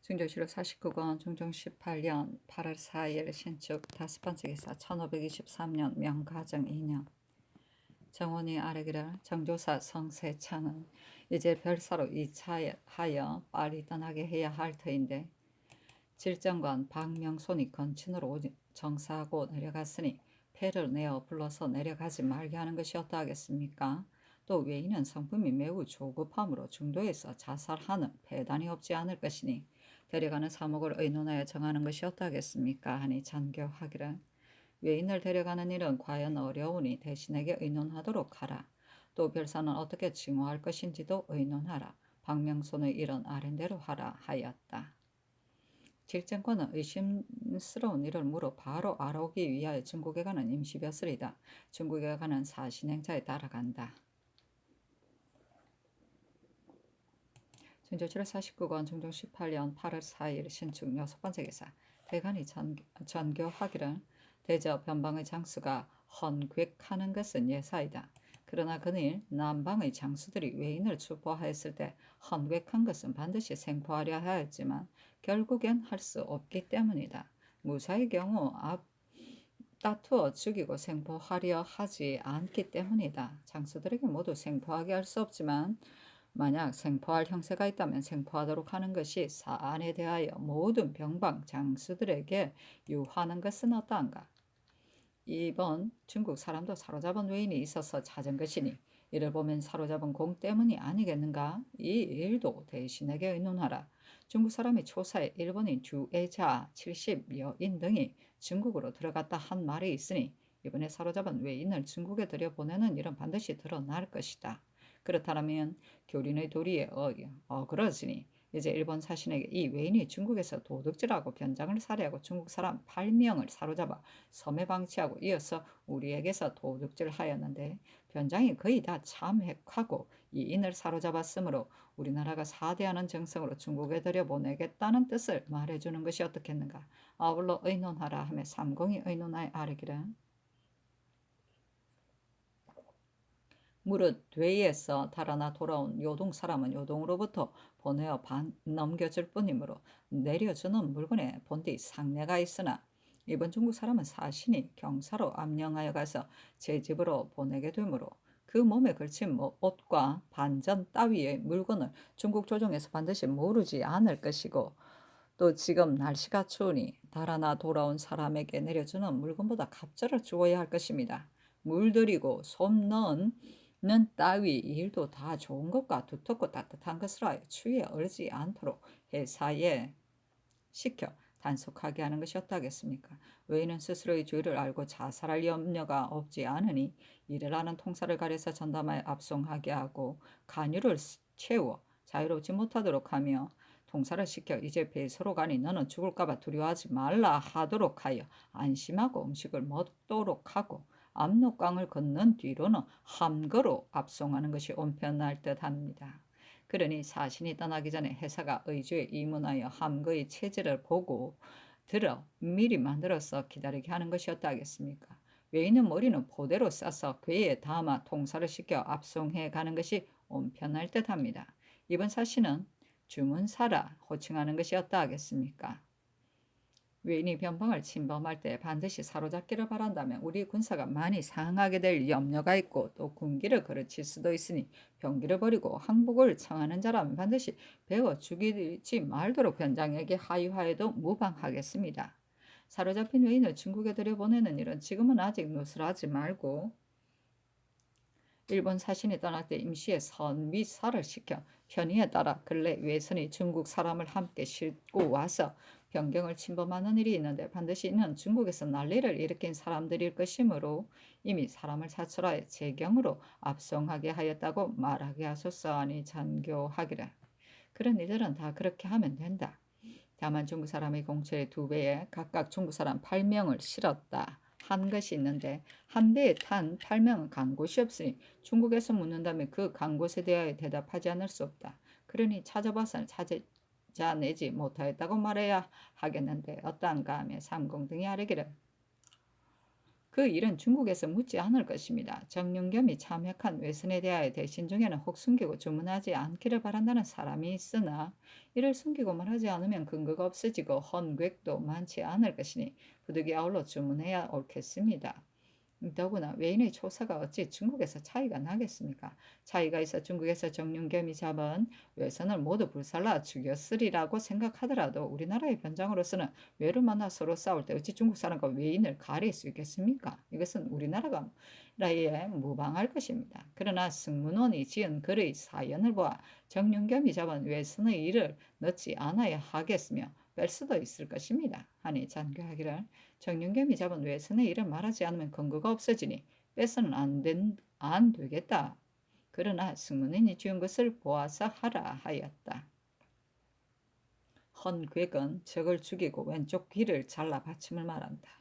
증조실록 49권 중종 18년 8월 4일 신축 5번째 기사 1523년 명가정 2년 정원이 아뢰기를 정조사 성세창은 이제 별사로 이차하여 빨리 떠나게 해야 할 터인데 질정관 박명손이 건친으로 정사하고 내려갔으니 패를 내어 불러서 내려가지 말게 하는 것이 어떠하겠습니까? 또 외인은 성품이 매우 조급함으로 중도에서 자살하는 배단이 없지 않을 것이니 데려가는 사목을 의논하여 정하는 것이 어떠하겠습니까? 하니 잔교하기를 외인을 데려가는 일은 과연 어려우니 대신에게 의논하도록 하라. 또 별사는 어떻게 징후할 것인지도 의논하라. 박명손의 일은 아랜대로 하라 하였다. 질정권은 의심스러운 일을 물어 바로 알아오기 위하여 중국에 가는 임시벼슬이다. 중국에 가는 사신행자에 따라간다. 증조7월 49권 중종 18년 8월 4일 신축 6번째 기사 대간이 전교하기를 대저 변방의 장수가 헌괴하는 것은 예사이다. 그러나 그늘 남방의 장수들이 외인을 추포하였을 때 헌괴한 것은 반드시 생포하려 하였지만 결국엔 할 수 없기 때문이다. 무사의 경우 다투어 죽이고 생포하려 하지 않기 때문이다. 장수들에게 모두 생포하게 할 수 없지만 만약 생포할 형세가 있다면 생포하도록 하는 것이 사안에 대하여 모든 병방 장수들에게 유하는 것은 어떠한가? 이번 중국 사람도 사로잡은 외인이 있어서 찾은 것이니 이를 보면 사로잡은 공 때문이 아니겠는가? 이 일도 대신에게 의논하라. 중국 사람이 초사에 일본인 주애자 70여인 등이 중국으로 들어갔다 한 말이 있으니 이번에 사로잡은 외인을 중국에 들여보내는 일은 반드시 드러날 것이다. 그렇다면 교린의 도리에 어그러지니 이제 일본 사신에게 이 외인이 중국에서 도둑질하고 변장을 살해하고 중국 사람 8명을 사로잡아 섬에 방치하고 이어서 우리에게서 도둑질하였는데 변장이 거의 다 참획하고 이 인을 사로잡았으므로 우리나라가 사대하는 정성으로 중국에 들여보내겠다는 뜻을 말해주는 것이 어떻겠는가. 아울러 의논하라 하며 삼공이 의논하여 아뢰기를 무릇 되에서 달아나 돌아온 요동 사람은 요동으로부터 보내어 넘겨줄 뿐이므로 내려주는 물건에 본디 상례가 있으나 이번 중국 사람은 사신이 경사로 암령하여 가서 제 집으로 보내게 되므로 그 몸에 걸친 옷과 반전 따위의 물건을 중국 조정에서 반드시 모르지 않을 것이고 또 지금 날씨가 추우니 달아나 돌아온 사람에게 내려주는 물건보다 갑절을 주어야 할 것입니다. 물들이고 솜 넣은 따위 일도 다 좋은 것과 두텁고 따뜻한 것으로 하여 추위에 얼지 않도록 회사에 시켜 단속하게 하는 것이 어떠하겠습니까? 외인은 스스로의 죄를 알고 자살할 염려가 없지 않으니 이를 아는 통사를 가려서 전담하여 압송하게 하고 간유를 채워 자유롭지 못하도록 하며 통사를 시켜 이제 배소로 가니 너는 죽을까봐 두려워하지 말라 하도록 하여 안심하고 음식을 먹도록 하고 압록강을 건넌 뒤로는 함거로 압송하는 것이 온편할 듯합니다. 그러니 사신이 떠나기 전에 해사가 의주에 입문하여 함거의 체질을 보고 들어 미리 만들어서 기다리게 하는 것이 어떠하겠습니까? 외인은 머리는 포대로 싸서 궤에 담아 통사를 시켜 압송해 가는 것이 온편할 듯합니다. 이번 사신은 주문사라 호칭하는 것이 어떠하겠습니까? 외인이 변방을 침범할 때 반드시 사로잡기를 바란다면 우리 군사가 많이 상하게 될 염려가 있고 또 군기를 거르칠 수도 있으니 병기를 버리고 항복을 청하는 자라면 반드시 베어 죽이지 말도록 변장에게 하유하여도 무방하겠습니다. 사로잡힌 외인을 중국에 들여보내는 일은 지금은 아직 누설하지 말고 일본 사신이 떠날 때 임시의 선위사를 시켜 편의에 따라 근래 외선이 중국 사람을 함께 싣고 와서 변경을 침범하는 일이 있는데 반드시 이는 중국에서 난리를 일으킨 사람들일 것이므로 이미 사람을 사출하여 재경으로 압송하게 하였다고 말하게 하소서. 하니 잔교하기를 그런 일들은 다 그렇게 하면 된다. 다만 중국 사람의 공처의 2배에 각각 중국 사람 8명을 실었다 한 것이 있는데 한 배에 탄 8명은 간 곳이 없으니 중국에서 묻는다면 그 간 곳에 대하여 대답하지 않을 수 없다. 그러니 찾아봐서는 찾아내지 못하였다고 말해야 하겠는데 어떠한가 하며 삼공 등이 아뢰기를 그 일은 중국에서 묻지 않을 것입니다. 정윤겸이 참여한 외선에 대하여 대신 중에는 혹 숨기고 주문하지 않기를 바란다는 사람이 있으나 이를 숨기고 말하지 않으면 근거가 없어지고 헌객도 많지 않을 것이니 부득이 아울러 주문해야 옳겠습니다. 더구나 외인의 초사가 어찌 중국에서 차이가 나겠습니까? 차이가 있어 중국에서 정윤겸이 잡은 외선을 모두 불살라 죽였으리라고 생각하더라도 우리나라의 변장으로서는 외를 만나 서로 싸울 때 어찌 중국 사람과 외인을 가릴 수 있겠습니까? 이것은 우리나라가 나라에 무방할 것입니다. 그러나 승문원이 지은 글의 사연을 보아 정윤겸이 잡은 외선의 일을 넣지 않아야 하겠으며 뺄 수도 있을 것입니다. 하니 잔교하기를 정윤겸이 잡은 외선의 일을 말하지 않으면 근거가 없어지니 빼서는 안 되겠다. 그러나 승문원이 지은 것을 보아서 하라 하였다. 헌궤은 적을 죽이고 왼쪽 귀를 잘라 받침을 말한다.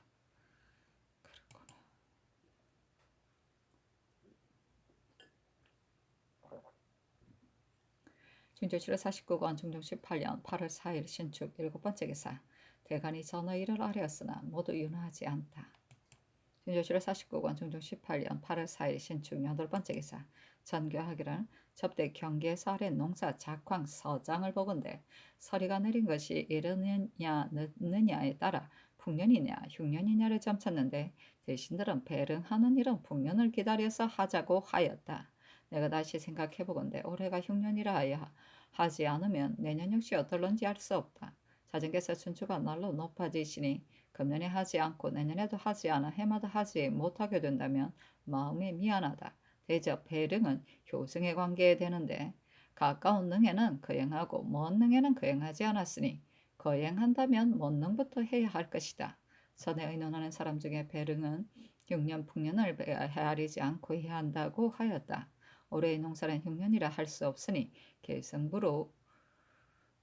중조실로 49권 중종 18년 8월 4일 신축 7번째 기사 대간이 전하 일을 아뢰었으나 모두 윤하지 않다. 중조실로 49권 중종 18년 8월 4일 신축 8번째 기사 전교하기를 접대 경계에서 아래 농사 작황 서장을 보건대 서리가 내린 것이 이르느냐 늦느냐에 따라 풍년이냐 흉년이냐를 점쳤는데 대신들은 배릉하는 일은 풍년을 기다려서 하자고 하였다. 내가 다시 생각해보건대 올해가 흉년이라 하지 않으면 내년 역시 어떨런지 알 수 없다. 자전께서 순추가 날로 높아지시니 금년에 하지 않고 내년에도 하지 않아 해마다 하지 못하게 된다면 마음이 미안하다. 대저 배릉은 효승에 관계되는데 가까운 능에는 거행하고 먼 능에는 거행하지 않았으니 거행한다면 먼 능부터 해야 할 것이다. 선에 의논하는 사람 중에 배릉은 흉년 풍년을 헤아리지 않고 해야 한다고 하였다. 올해의 농사는 흉년이라 할 수 없으니 계승부로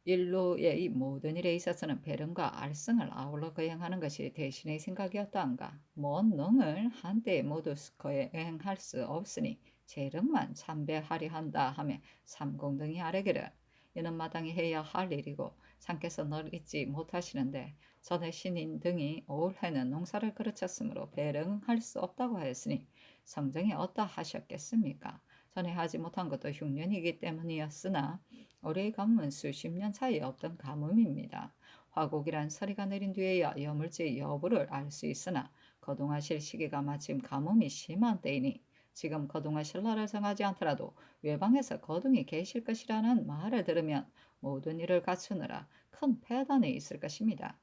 일로의 모든 일에 있어서는 배릉과 알승을 아울러 거행하는 것이 대신의 생각이었다한가. 먼 능을 한때에 모두 거행할 수 없으니 재릉만 참배하리 한다 하며 삼공등이 아뢰기를 이는 마땅히 해야 할 일이고 상께서 널 잊지 못하시는데 전에 신인 등이 올해는 농사를 그르쳤으므로 배릉할 수 없다고 하였으니 성정이 어떠 하셨겠습니까? 전에 하지 못한 것도 흉년이기 때문이었으나 올해의 가뭄은 수십 년 사이에 없던 가뭄입니다. 화곡이란 서리가 내린 뒤에야 여물지 여부를 알 수 있으나 거동하실 시기가 마침 가뭄이 심한 때이니 지금 거동하실 날을 정하지 않더라도 외방에서 거둥이 계실 것이라는 말을 들으면 모든 일을 갖추느라 큰 폐단이 있을 것입니다.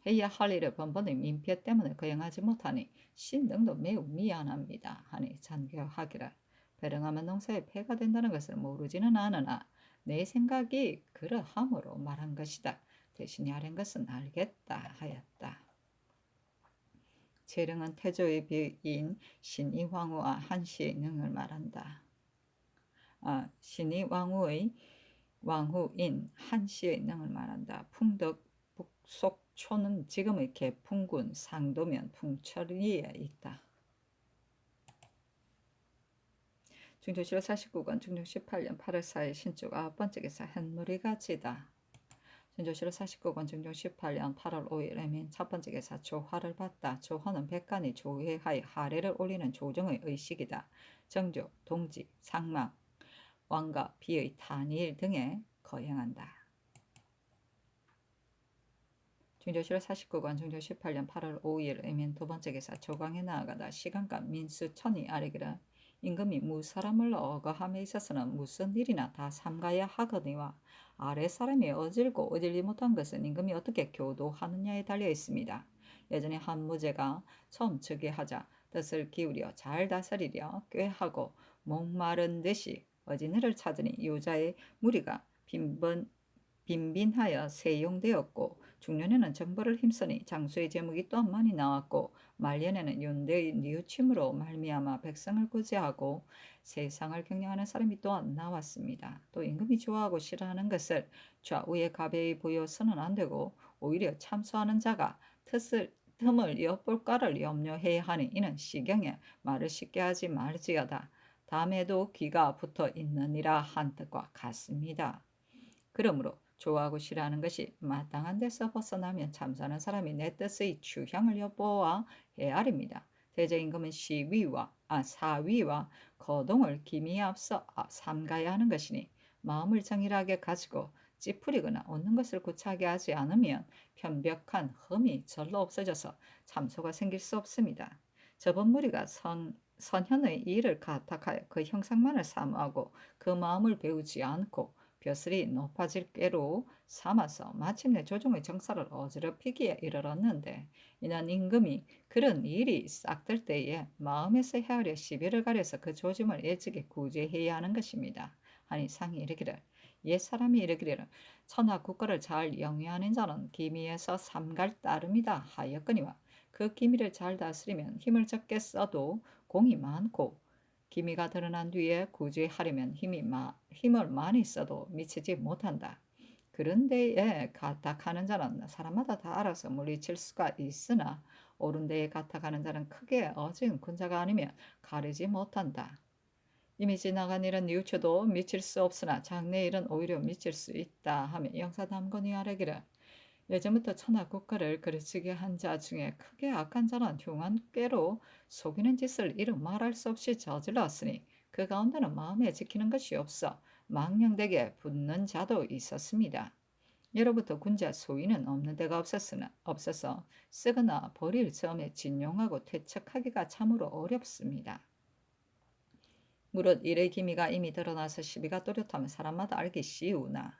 해야 할 일을 번번이 민폐 때문에 거행하지 못하니 신등도 매우 미안합니다. 하니 잔교하기를 배릉하면 농사에 폐가 된다는 것을 모르지는 않으나 내 생각이 그러함으로 말한 것이다. 대신에 아랜 것은 알겠다 하였다. 재릉은 태조의 비인 신이 왕후와 한시의 능을 말한다. 신이 왕후인 한시의 능을 말한다. 풍덕 북속초는 지금의 개풍군 상도면 풍천리에 있다. 중조실로 49권 중종 18년 8월 4일 신축 9번째 기사 햇누리가 지다. 중조실로 49권 중종 18년 8월 5일 애민 첫번째 기사 조화를 봤다. 조화는 백간이 조회하여 하례를 올리는 조정의 의식이다. 정조, 동지, 상망, 왕과 비의 탄일 등에 거행한다. 중조실로 49권 중종 18년 8월 5일 애민 두번째 기사 조광에 나아가다 시간간 민수천이 아뢰기를 임금이 무사람을 어거함에 있어서는 무슨 일이나 다 삼가야 하거니와 아래 사람이 어질고 어질지 못한 것은 임금이 어떻게 교도하느냐에 달려 있습니다. 예전에 한 무제가 처음 즉위하자 뜻을 기울여 잘 다스리려 꾀하고 목마른 듯이 어진애를 찾으니 유자의 무리가 빈빈하여 세용되었고 중년에는 정벌을 힘쓰니 장수의 제목이 또한 많이 나왔고 말년에는 윤대의 뉘우침으로 말미암아 백성을 구제하고 세상을 경영하는 사람이 또한 나왔습니다. 또 임금이 좋아하고 싫어하는 것을 좌우의 가벼이 보여서는 안 되고 오히려 참소하는 자가 틈을 엿볼까를 염려해야 하니 이는 시경에 말을 쉽게 하지 말지어다. 다음에도 귀가 붙어 있느니라 한 뜻과 같습니다. 그러므로 좋아하고 싫어하는 것이 마땅한 데서 벗어나면 참선한 사람이 내 뜻의 취향을 엿보아 헤아립니다. 대제임금은 사위와 거동을 기미에 앞서 삼가야 하는 것이니 마음을 정일하게 가지고 찌푸리거나 얻는 것을 구차하게 하지 않으면 편벽한 흠이 절로 없어져서 참소가 생길 수 없습니다. 저번 무리가 선현의 일을 가탁하여 그 형상만을 사모하고 그 마음을 배우지 않고 벼슬이 높아질 꾀로 삼아서 마침내 조정의 정사를 어지럽히기에 이르렀는데, 이는 임금이 그런 일이 싹들 때에 마음에서 헤아려 시비를 가려서 그 조짐을 일찍이 구제해야 하는 것입니다. 하니 상이 이르기를, 옛 사람이 이르기를 천하 국가를 잘 영위하는 자는 기미에서 삼갈 따름이다 하였거니와, 그 기미를 잘 다스리면 힘을 적게 써도 공이 많고, 기미가 드러난 뒤에 구제하려면 힘을 많이 써도 미치지 못한다. 그런 데에 가탁하는 자는 사람마다 다 알아서 물리칠 수가 있으나, 옳은 데에 가탁하는 자는 크게 어진 군자가 아니면 가리지 못한다. 이미 지나간 일은 뉘우쳐도 미칠 수 없으나 장래 일은 오히려 미칠 수 있다 하며 영사담건이 아뢰기를, 예전부터 천하 국가를 그르치게 한 자 중에 크게 악한 자는 흉한 꾀로 속이는 짓을 이름 말할 수 없이 저질렀으니 그 가운데는 마음에 지키는 것이 없어 망령되게 붙는 자도 있었습니다. 예로부터 군자 소위는 없는 데가 없어서 쓰거나 버릴 점에 진용하고 퇴척하기가 참으로 어렵습니다. 무릇 일의 기미가 이미 드러나서 시비가 또렷하면 사람마다 알기 쉬우나,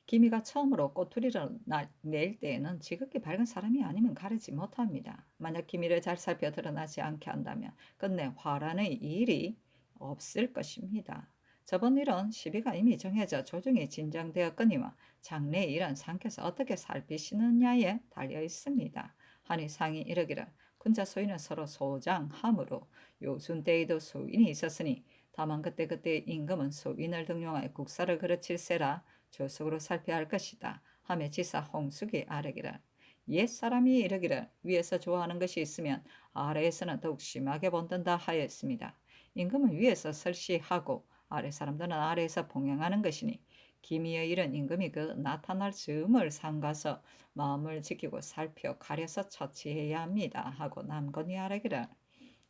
기미가 처음으로 꼬투리를 낼 때에는 지극히 밝은 사람이 아니면 가리지 못합니다. 만약 기미를 잘 살펴 드러나지 않게 한다면 끝내 화란의 일이 없을 것입니다. 저번 일은 시비가 이미 정해져 조정이 진정되었거니와 장래 일은 상께서 어떻게 살피시느냐에 달려 있습니다. 하니 상이 이르기를, 군자 소인은 서로 소장함으로 요순 때에도 소인이 있었으니 다만 그때그때 임금은 소인을 등용하여 국사를 그르칠세라 조속으로 살펴야 할 것이다 하며 지사 홍숙이 아뢰기를, 옛 사람이 이르기를 위에서 좋아하는 것이 있으면 아래에서는 더욱 심하게 본단다 하였습니다. 임금은 위에서 설시하고 아래 사람들은 아래에서 봉행하는 것이니 기미의 일은 임금이 그 나타날 즈음을 삼가서 마음을 지키고 살펴 가려서 처치해야 합니다 하고 남건이 아뢰기를,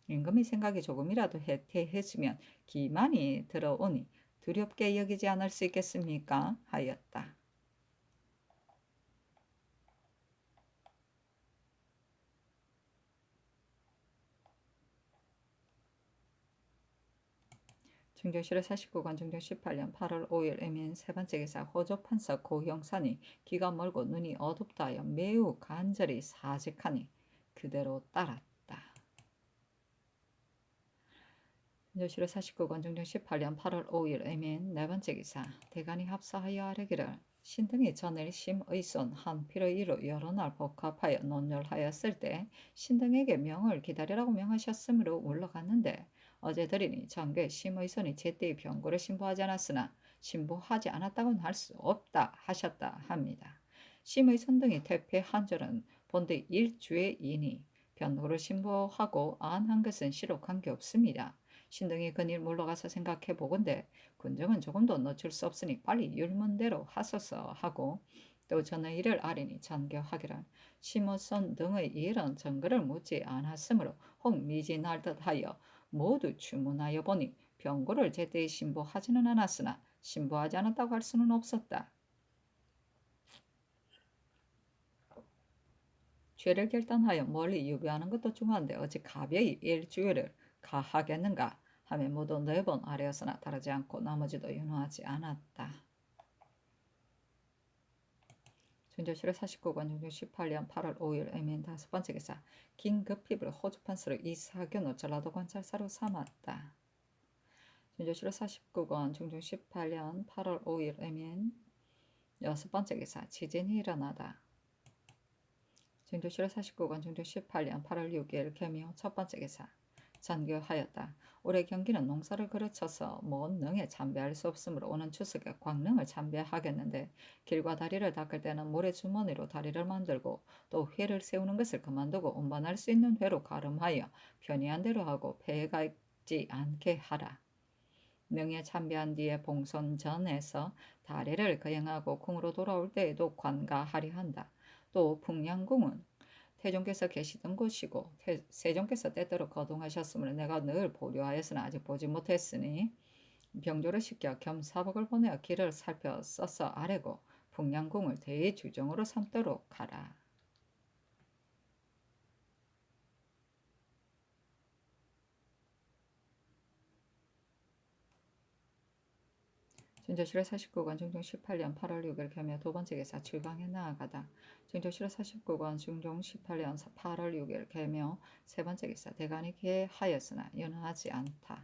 임금의 생각이 조금이라도 해태해지면 기만이 들어오니 두렵게 여기지 않을 수 있겠습니까? 하였다. 중종실의 49관 중종 18년 8월 5일 애민 세 번째 기사, 호조 판서 고형산이 기가 멀고 눈이 어둡다 하여 매우 간절히 사직하니 그대로 따랐다. 중종실의 49관 중종 18년 8월 5일 애민 네 번째 기사, 대간이 합사하여 아뢰기를, 신등이 전일 심의손 한필의 일로 여러 날 복합하여 논열하였을 때 신등에게 명을 기다리라고 명하셨으므로 물러갔는데, 어제 들으니 정교의 심의손이 제때의 병고를 신부하지 않았으나 신부하지 않았다고는 할 수 없다 하셨다 합니다. 심의손 등이 퇴폐한 줄은 본디 일주의이니 병고를 신부하고 안한 것은 시로 관계없습니다. 신등이 그일 물러가서 생각해 보건대 군정은 조금도 놓칠 수 없으니 빨리 율문대로 하소서 하고, 또 전의 일을 아리니 전교하기를, 심의손 등의 일은 정거를 묻지 않았으므로 혹 미진할 듯하여 모두 주문하여 보니 병고를 제때에 신부하지는 않았으나 신부하지 않았다고 할 수는 없었다. 죄를 결단하여 멀리 유배하는 것도 중요한데 어찌 가벼이 일주일을 가하겠는가 하며 모두 4번 아뢰었으나 다르지 않고 나머지도 윤호하지 않았다. 중조실의 49권 중조 18년 8월 5일 애민 5번째 기사, 긴급힙을 호주판서로 이사견을 전라도 관찰사로 삼았다. 중조실의 49권 중조 18년 8월 5일 애민 6번째 기사, 지진이 일어나다. 중조실의 49권 중조 18년 8월 6일 개미호 첫 번째 기사, 전교하였다. 올해 경기는 농사를 그르쳐서 먼 능에 참배할 수 없으므로 오는 추석에 광릉을 참배하겠는데, 길과 다리를 닦을 때는 모래주머니로 다리를 만들고 또 회를 세우는 것을 그만두고 운반할 수 있는 회로 가름하여 편리한 대로 하고 폐해가 있지 않게 하라. 능에 참배한 뒤에 봉선전에서 다리를 거행하고 궁으로 돌아올 때에도 관가하려 한다. 또 풍량궁은 태종께서 계시던 곳이고 세종께서 때때로 거동하셨으므로 내가 늘 보류하였으나 아직 보지 못했으니 병조를 시켜 겸사복을 보내어 길을 살펴 써서 아래고 풍량궁을 대주정으로 삼도록 하라. 증조실에 49권 중종 18년 8월 6일 겸해 두 번째 기사 주방에 나아가다. 증조실에 49권 중종 18년 8월 6일 겸해 세 번째 기사 대간이 계하였으나 연하지 않다.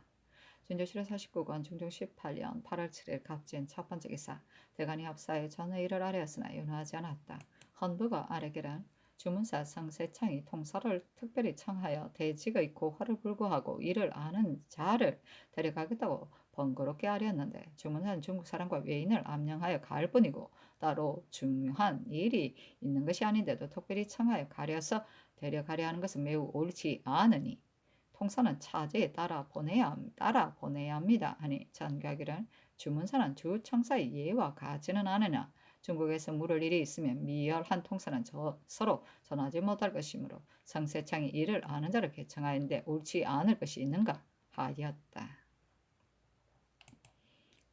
증조실에 49권 중종 18년 8월 7일 갑진 첫 번째 기사 대간이 합사에 전의 일을 아뢰었으나 연하지 않았다. 헌부가 아래기란 주문사 성세창이 통사를 특별히 청하여 대직의 고화를 불구하고 이를 아는 자를 데려가겠다고 번거롭게 아뢰었는데 주문사는 중국 사람과 외인을 암령하여 갈 뿐이고 따로 중요한 일이 있는 것이 아닌데도 특별히 청하여 가려서 데려가려 하는 것은 매우 옳지 않으니 통사는 차제에 따라 보내야 합니다. 하니 전가기를 주문사는 주청사의 예와 가지는 않으나 중국에서 물을 일이 있으면 미열한 통사는 서로 전하지 못할 것이므로 성세창이 이를 아는 자를 개청하였는데 옳지 않을 것이 있는가 하였다.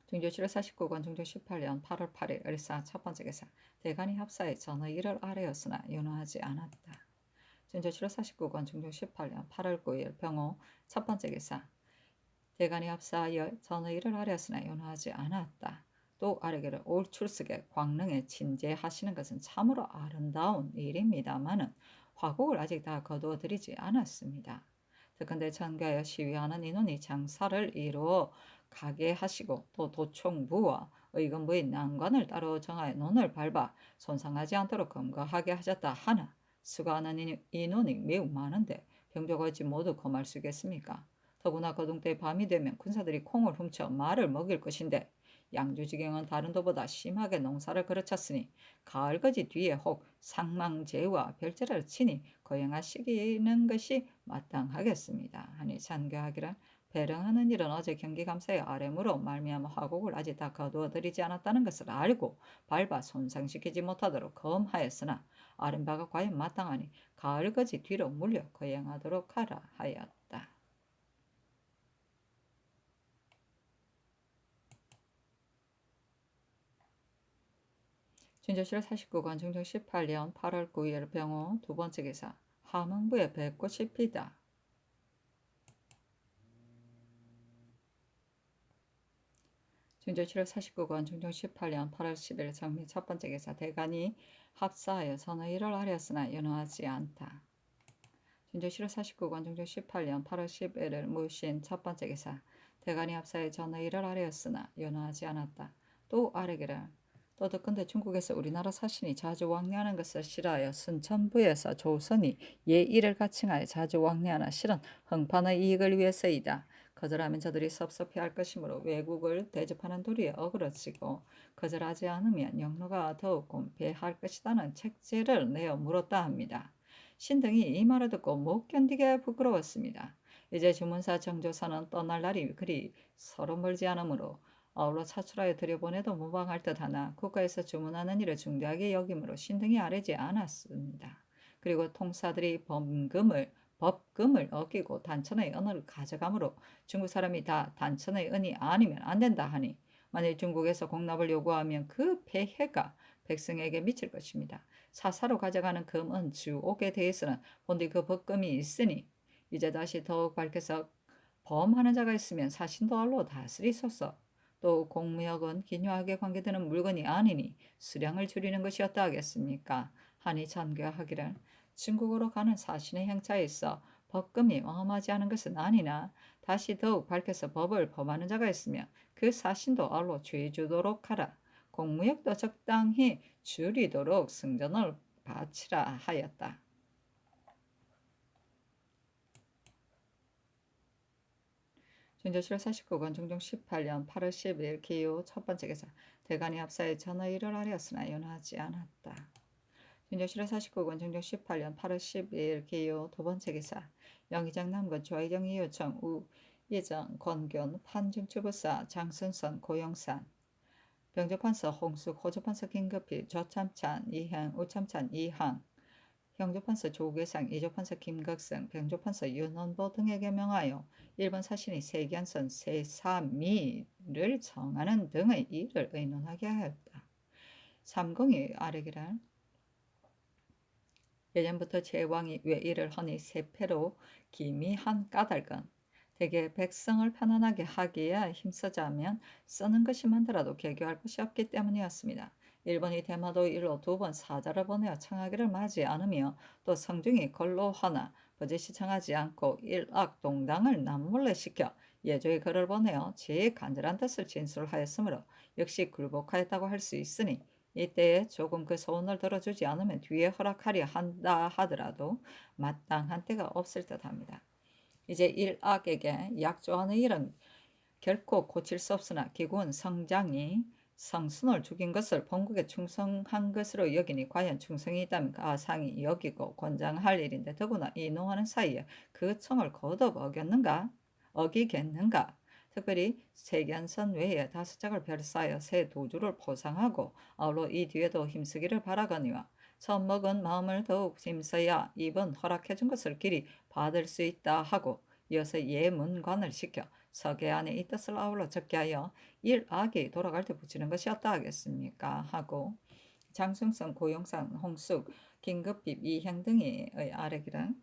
중조실의 49권 중조 18년 8월 8일 을사 첫 번째 기사 대간이 합사에 전의 일을 아뢰었으나 연호하지 않았다. 중조실의 49권 중조 18년 8월 9일 병호 첫 번째 기사 대간이 합사하여 전의 일을 아뢰었으나 연호하지 않았다. 또 아래기를 올 출석에 광릉에 친제하시는 것은 참으로 아름다운 일입니다마는 화곡을 아직 다 거두어 드리지 않았습니다. 특근대 전가에 시위하는 인원이 장사를 이루어 가게 하시고 또 도총부와 의금부의 난관을 따로 정하여 논을 밟아 손상하지 않도록 검거하게 하셨다 하나 수고하는 인원이 매우 많은데 병조가 어찌 모두 검할 수 있겠습니까? 더구나 거동 때 밤이 되면 군사들이 콩을 훔쳐 말을 먹일 것인데 양주지경은 다른 도보다 심하게 농사를 그르쳤으니 가을거지 뒤에 혹 상망제와 별제를 치니 거행하시기는 것이 마땅하겠습니다. 하니 잔교하기란 배령하는 일은 어제 경기감사의 아뢰므로 말미암아 화곡을 아직 다 거두어 드리지 않았다는 것을 알고 밟아 손상시키지 못하도록 검하였으나 아른 바가 과연 마땅하니 가을거지 뒤로 물려 거행하도록 하라 하였다. 진조실의 49권 중종 18년 8월 9일 병호 두 번째 기사 함흥부에 벚꽃이 피다. 중조실의 49권 중종 18년 8월 10일 정미 첫 번째 기사 대간이 합사하여 선의 일을 아뢰었으나 연호하지 않다. 중조실의 49권 중종 18년 8월 11일 무신 첫 번째 기사 대간이 합사하여 전의 일을 아뢰었으나 연호하지 않았다. 또 아뢰기를 또 듣건대 중국에서 우리나라 사신이 자주 왕래하는 것을 싫어하여 순천부에서 조선이 예의를 갖칭하여 자주 왕래하나 실은 흥판의 이익을 위해서이다. 거절하면 저들이 섭섭해할 것이므로 외국을 대접하는 도리에 어그러지고 거절하지 않으면 영로가 더욱 곤패할 것이다는 책제를 내어 물었다 합니다. 신등이 이 말을 듣고 못 견디게 부끄러웠습니다. 이제 주문사 정조사는 떠날 날이 그리 서로 멀지 않으므로 아울러 차출하여 들여보내도 무방할 듯하나 국가에서 주문하는 일을 중대하게 여김으로 신등이 아뢰지 않았습니다. 그리고 통사들이 법금을 어기고 단천의 은을 가져가므로 중국 사람이 다 단천의 은이 아니면 안 된다 하니 만일 중국에서 공납을 요구하면 그 폐해가 백성에게 미칠 것입니다. 사사로 가져가는 금은 주옥에 대해서는 본디 그 법금이 있으니 이제 다시 더욱 밝혀서 범하는 자가 있으면 사신도 알로 다스리소서. 또 공무역은 기묘하게 관계되는 물건이 아니니 수량을 줄이는 것이었다 하겠습니까? 하니 전교하기를 중국으로 가는 사신의 행차에 있어 법금이 어마하지 않은 것은 아니나 다시 더욱 밝혀서 법을 범하는 자가 있으면 그 사신도 알로 죄주도록 하라. 공무역도 적당히 줄이도록 승전을 바치라 하였다. 중조실 49권 중종 18년 8월 10일 기호 첫 번째 기사 대간이 합사에 전의 일을 아뢰었으나 연호하지 않았다. 중조실 49권 중종 18년 8월 12일 기호 두 번째 기사 영의정 남군 좌의정 이유청 우예정 권균 판중추부사 장순선 고영산 병조판서 홍숙 호조판서 김급희 조참찬 이행 우참찬 이항 형조판서 조계상, 이조판서 김각성, 병조판서 윤원보 등에게 명하여 일본 사신이 세견선 세사미를 정하는 등의 일을 의논하게 하였다. 삼공이 아래기란 예전부터 제왕이 왜 이를 허니 세패로 기미한 까닭은 대개 백성을 편안하게 하기에 힘쓰자면 쓰는 것이만더라도 개교할 것이 없기 때문이었습니다. 일본이 대마도 일로 2번 사자를 보내어 청하기를 맞이 않으며 또 성중이 걸로하나 버젓이 청하지 않고 일악동당을 남몰래 시켜 예조의 글을 보내어 제 간절한 뜻을 진술하였으므로 역시 굴복하였다고 할 수 있으니 이때에 조금 그 소원을 들어주지 않으면 뒤에 허락하려 한다 하더라도 마땅한 때가 없을 듯합니다. 이제 일악에게 약조하는 일은 결코 고칠 수 없으나 기구은 성장이 성순을 죽인 것을 본국에 충성한 것으로 여기니 과연 충성이 있다면 가상이 여기고 권장할 일인데 더구나 이노하는 사이에 그 청을 거듭 어기겠는가? 특별히 세견선 외에 5짝을 별사하여 새 도주를 포상하고 아울러 이 뒤에도 힘쓰기를 바라거니와 처음 먹은 마음을 더욱 힘써야 이번 허락해준 것을 길이 받을 수 있다 하고 이어서 예문관을 시켜 서계 안에 이 뜻을 아울러 적게 하여 일악이 돌아갈 때 붙이는 것이었다 하겠습니까? 하고 장승성, 고용산, 홍숙, 긴급핍, 이행 등의 아래기란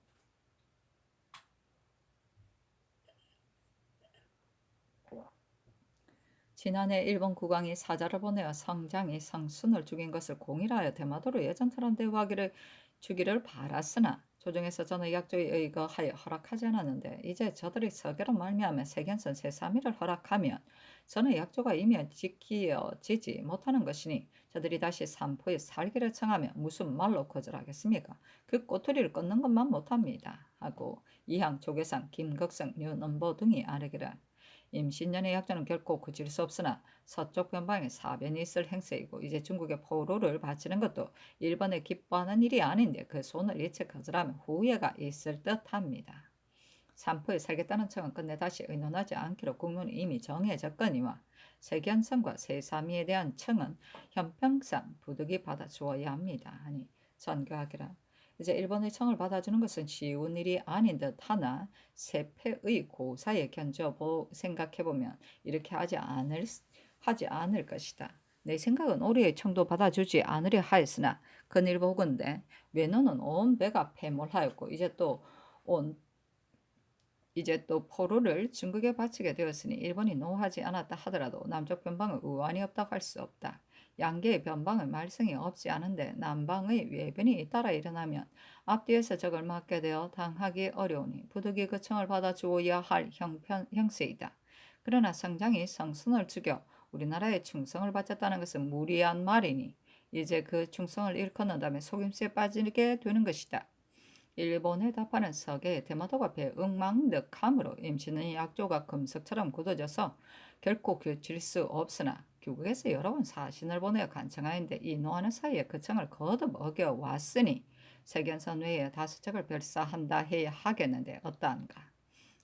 지난해 일본 국왕이 사자를 보내어 성장이 성순을 죽인 것을 공일하여 대마도로 예전처럼 대우하기를 주기를 바랐으나 조정에서 저는 약조에 의거하여 허락하지 않았는데 이제 저들이 서계로 말미암아 세견선 세3일을 허락하면 저는 약조가 이미 지키어지지 못하는 것이니 저들이 다시 삼포에 살기를 청하며 무슨 말로 거절하겠습니까? 그 꼬투리를 끊는 것만 못합니다. 하고 이항, 조계상, 김극성, 윤은보 등이 아뢰기를 임신년의 약조는 결코 그칠 수 없으나 서쪽 변방에 사변이 있을 행세이고 이제 중국의 포로를 바치는 것도 일본에 기뻐하는 일이 아닌데 그 손을 일체 거절하면 후회가 있을 듯합니다. 삼포에 살겠다는 청은 끝내 다시 의논하지 않기로 국론이 이미 정해졌거니와 세견성과 세사미에 대한 청은 형평상 부득이 받아주어야 합니다. 아니 전교하기라. 이제 일본의 청을 받아주는 것은 쉬운 일이 아닌 듯 하나 세패의 고사에 생각해보면 이렇게 하지 않을 것이다. 내 생각은 우리의 청도 받아주지 않으려 하였으나 근일보건대 외노는 온 배가 패몰하였고 이제 또 포로를 중국에 바치게 되었으니 일본이 노하지 않았다 하더라도 남쪽 변방은 우환이 없다고 할 수 없다. 양계의 변방은 말썽이 없지 않은데 남방의 외변이 잇따라 일어나면 앞뒤에서 적을 맞게 되어 당하기 어려우니 부득이 그 청을 받아 주어야 할 형세이다. 그러나 성장이 성순을 죽여 우리나라에 충성을 바쳤다는 것은 무리한 말이니 이제 그 충성을 일컫는 다음에 속임수에 빠지게 되는 것이다. 일본에 답하는 서계 대마도가 배응망덕함으로 임신의 약조가 금석처럼 굳어져서 결코 교칠 수 없으나 교국에서 여러 번 사신을 보내어 간청하였는데 이 노하는 사이에 그 청을 거듭 어겨왔으니 세견선 외에 5척을 별사한다 해야 하겠는데 어떠한가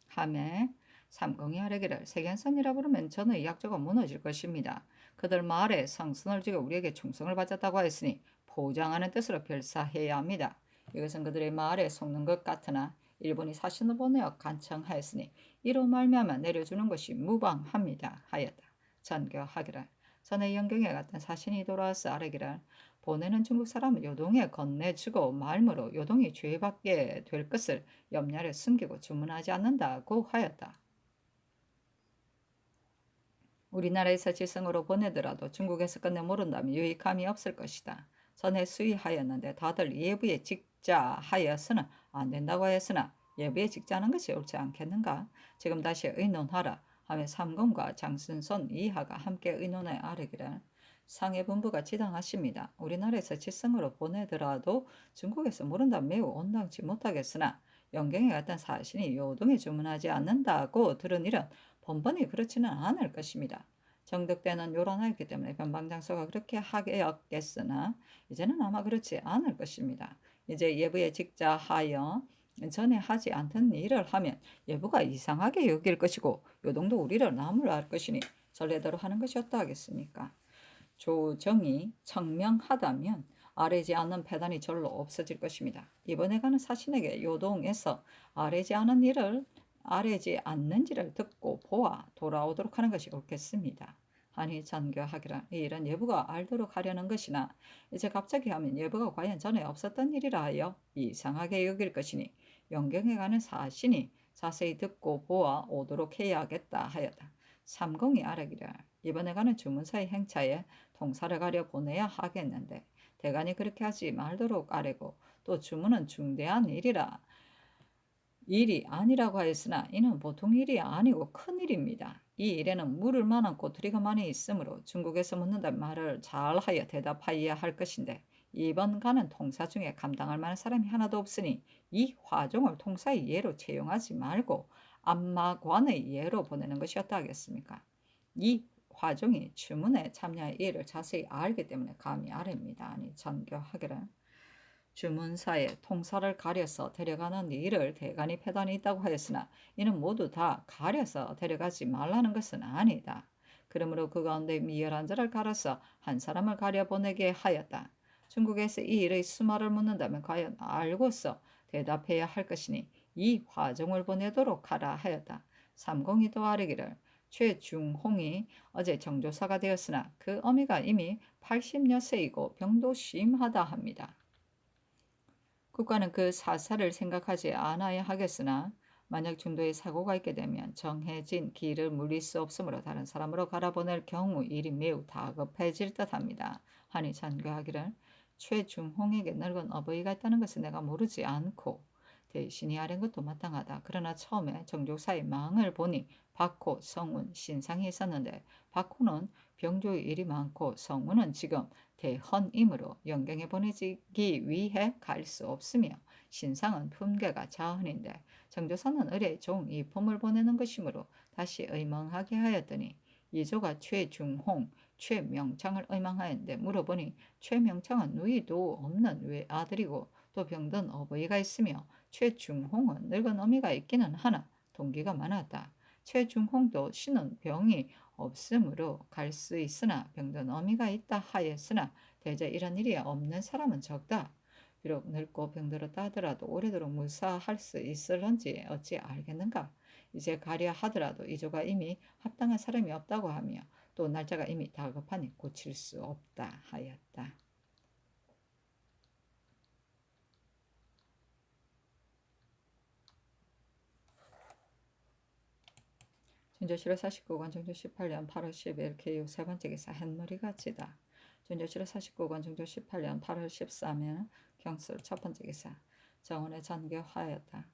하매 삼공이 하려기를 세견선이라 부르면 전의 약조가 무너질 것입니다. 그들 말에 성순을 지고 우리에게 충성을 바쳤다고 하였으니 포장하는 뜻으로 별사해야 합니다. 이것은 그들의 말에 속는 것 같으나 일본이 사신을 보내어 간청하였으니 이로 말미암아 내려주는 것이 무방합니다 하였다. 전교하기를 전에 영경에 갔던 사신이 돌아와서 아뢰기를 보내는 중국 사람은 요동에 건네주고 말므로 요동이 죄받게 될 것을 염려를 숨기고 주문하지 않는다고 하였다. 우리나라에서 지성으로 보내더라도 중국에서 끝내 모른다면 유익함이 없을 것이다. 전에 수의하였는데 다들 예부에 직자 하여서는 안 된다고 하였으나 예부에 직자하는 것이 옳지 않겠는가? 지금 다시 의논하라 하며 삼공과 장순손 이하가 함께 의논에 아뢰기를 상해본부가 지당하십니다. 우리나라에서 지성으로 보내더라도 중국에서 모른다면 매우 온당치 못하겠으나 영경에 갔던 사신이 요동에 주문하지 않는다고 들은 일은 번번이 그렇지는 않을 것입니다. 정득 때는 요란하였기 때문에 변방장소가 그렇게 하겠으나 이제는 아마 그렇지 않을 것입니다. 이제 예부에 직자하여 전에 하지 않던 일을 하면 예부가 이상하게 여길 것이고 요동도 우리를 나무랄 것이니 전례대로 하는 것이 어떠하겠습니까? 조정이 청명하다면 아래지 않는 패단이 절로 없어질 것입니다. 이번에 가는 사신에게 요동에서 아래지 않는지를 듣고 보아 돌아오도록 하는 것이 옳겠습니다. 하니 전교하기라. 이 일은 예부가 알도록 하려는 것이나 이제 갑자기 하면 예부가 과연 전에 없었던 일이라 하여 이상하게 여길 것이니 영경에 가는 사신이 자세히 듣고 보아 오도록 해야겠다 하였다. 삼공이 아뢰기를 이번에 가는 주문사의 행차에 통사를 가려 보내야 하겠는데 대간이 그렇게 하지 말도록 아뢰고 또 주문은 중대한 일이 아니라고 하였으나 이는 보통 일이 아니고 큰 일입니다. 이 일에는 물을 만한 꼬투리가 많이 있으므로 중국에서 묻는다는 말을 잘하여 대답하여야 할 것인데 이번 가는 통사 중에 감당할 만한 사람이 하나도 없으니 이 화종을 통사의 예로 채용하지 말고 안마관의 예로 보내는 것이었다 하겠습니까? 이 화종이 주문에 참여할 일을 자세히 알기 때문에 감히 아뢰입니다. 아니 전교하기를 주문사에 통사를 가려서 데려가는 일을 대간이 패단이 있다고 하였으나 이는 모두 다 가려서 데려가지 말라는 것은 아니다. 그러므로 그 가운데 미열한 자를 갈아서 한 사람을 가려 보내게 하였다. 중국에서 이 일의 수말을 묻는다면 과연 알고서 대답해야 할 것이니 이 화종을 보내도록 하라 하였다. 삼공이 또 아뢰기를 최중홍이 어제 정조사가 되었으나 그 어미가 이미 80여 세이고 병도 심하다 합니다. 국가는 그 사사를 생각하지 않아야 하겠으나 만약 중도에 사고가 있게 되면 정해진 길을 물릴 수 없으므로 다른 사람으로 갈아보낼 경우 일이 매우 다급해질 듯합니다. 하니 전교하기를 최중홍에게 늙은 어버이가 있다는 것은 내가 모르지 않고 대신이 아는 것도 마땅하다. 그러나 처음에 정조사의 망을 보니 박호, 성운, 신상이 있었는데 박호는 병조의 일이 많고 성운은 지금 대헌이므로 영경에 보내지기 위해 갈 수 없으며 신상은 품계가 자흔인데 정조사는 의뢰 종 이품을 보내는 것이므로 다시 의망하게 하였더니 이조가 최중홍, 최명창을 의망하였는데 물어보니 최명창은 누이도 없는 외아들이고 또 병든 어버이가 있으며 최중홍은 늙은 어미가 있기는 하나 동기가 많았다. 최중홍도 신은 병이 없으므로 갈 수 있으나 병든 어미가 있다 하였으나 대저 이런 일이 없는 사람은 적다. 비록 늙고 병들었다 하더라도 오래도록 무사할 수 있을런지 어찌 알겠는가. 이제 가려 하더라도 이조가 이미 합당한 사람이 없다고 하며 또 날짜가 이미 다급하니 고칠 수 없다 하였다. 준조실호 49권 정조 18년 8월 10일 개유 세 번째 기사 햇머리가 지다. 준조실호 49권 정조 18년 8월 13일 경술 첫 번째 기사 정원의 전교하였다.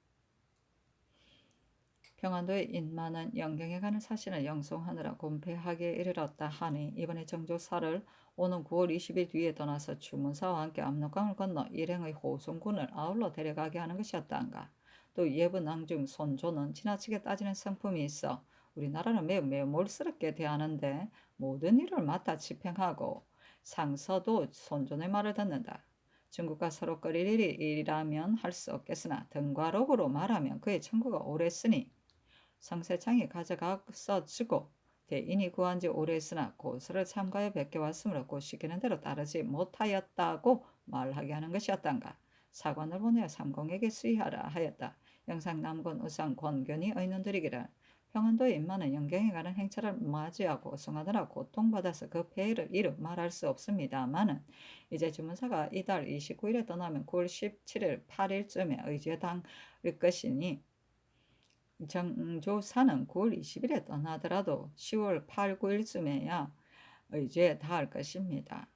평안도의 인마는 영경에 가는 사신을 영송하느라 곤패하게 이르렀다 하니 이번에 정조사를 오는 9월 20일 뒤에 떠나서 주문사와 함께 압록강을 건너 일행의 호송군을 아울러 데려가게 하는 것이었다한가. 또 예부 낭중 손조는 지나치게 따지는 성품이 있어 우리나라는 매우 몰스럽게 대하는데 모든 일을 맡아 집행하고 상서도 손존의 말을 듣는다. 중국과 서로 끓일 일이라면 할 수 없겠으나 등과록으로 말하면 그의 청구가 오래쓰니 성세창이 가져가서 주고 대인이 구한 지 오래했으나 고서를 참가해 베껴왔으므로 곧 시키는 대로 따르지 못하였다고 말하게 하는 것이었단가. 사관을 보내어 삼공에게 수의하라 하였다. 영상 남권 우상 권견이 의논드리기를 평안도의 인마는 영경에 가는 행차를 맞이하고 성하느라 고통받아서 그 폐해를 이루 말할 수 없습니다마는 이제 주문사가 이달 29일에 떠나면 9월 17일 8일쯤에 의지에 당할 것이니 정조사는 9월 20일에 떠나더라도 10월 8, 9일쯤에야 의지에 닿을 것입니다.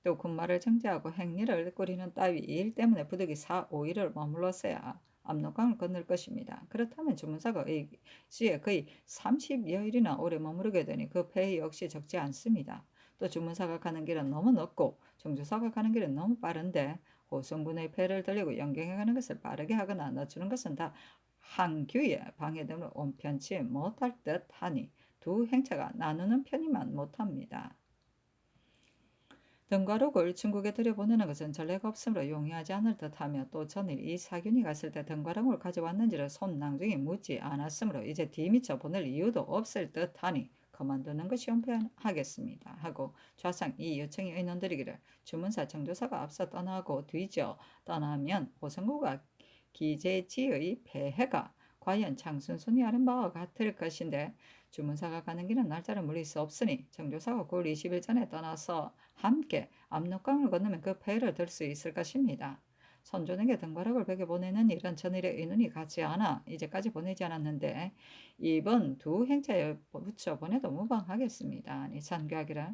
또 군마를 정지하고 행리를 꾸리는 따위 일 때문에 부득이 4, 5일을 머물렀어야 압록강을 건널 것입니다. 그렇다면 주문사가 의지에 거의 30여일이나 오래 머무르게 되니 그 폐해 역시 적지 않습니다. 또 주문사가 가는 길은 너무 넓고 정조사가 가는 길은 너무 빠른데 호성군의 폐를 들리고 영경에 가는 것을 빠르게 하거나 늦추는 것은 다 항규에 방해됨으로 온편치 못할 듯하니 두 행차가 나누는 편이만 못합니다. 등과록을 중국에 들여보내는 것은 전례가 없으므로 용이하지 않을 듯하며 또 전일 이 사균이 갔을 때 등과록을 가져왔는지를 손낭중이 묻지 않았으므로 이제 뒤미쳐 보낼 이유도 없을 듯하니 그만두는 것이 용편하겠습니다. 하고 좌상 이 요청이 의논드리기를 주문사 정조사가 앞서 떠나고 뒤져 떠나면 호성구가 기재지의 폐해가 과연 장순순이 하는 바와 같을 것인데 주문사가 가는 길은 날짜를 물릴 수 없으니 정조사가 9월 20일 전에 떠나서 함께 압록강을 건너면 그 폐해를 들 수 있을 것입니다. 선조에게 등과락을 베겨 보내는 일은 전일의 의논이 같지 않아 이제까지 보내지 않았는데 이번 두 행차에 붙여 보내도 무방하겠습니다. 아니 찬교하기를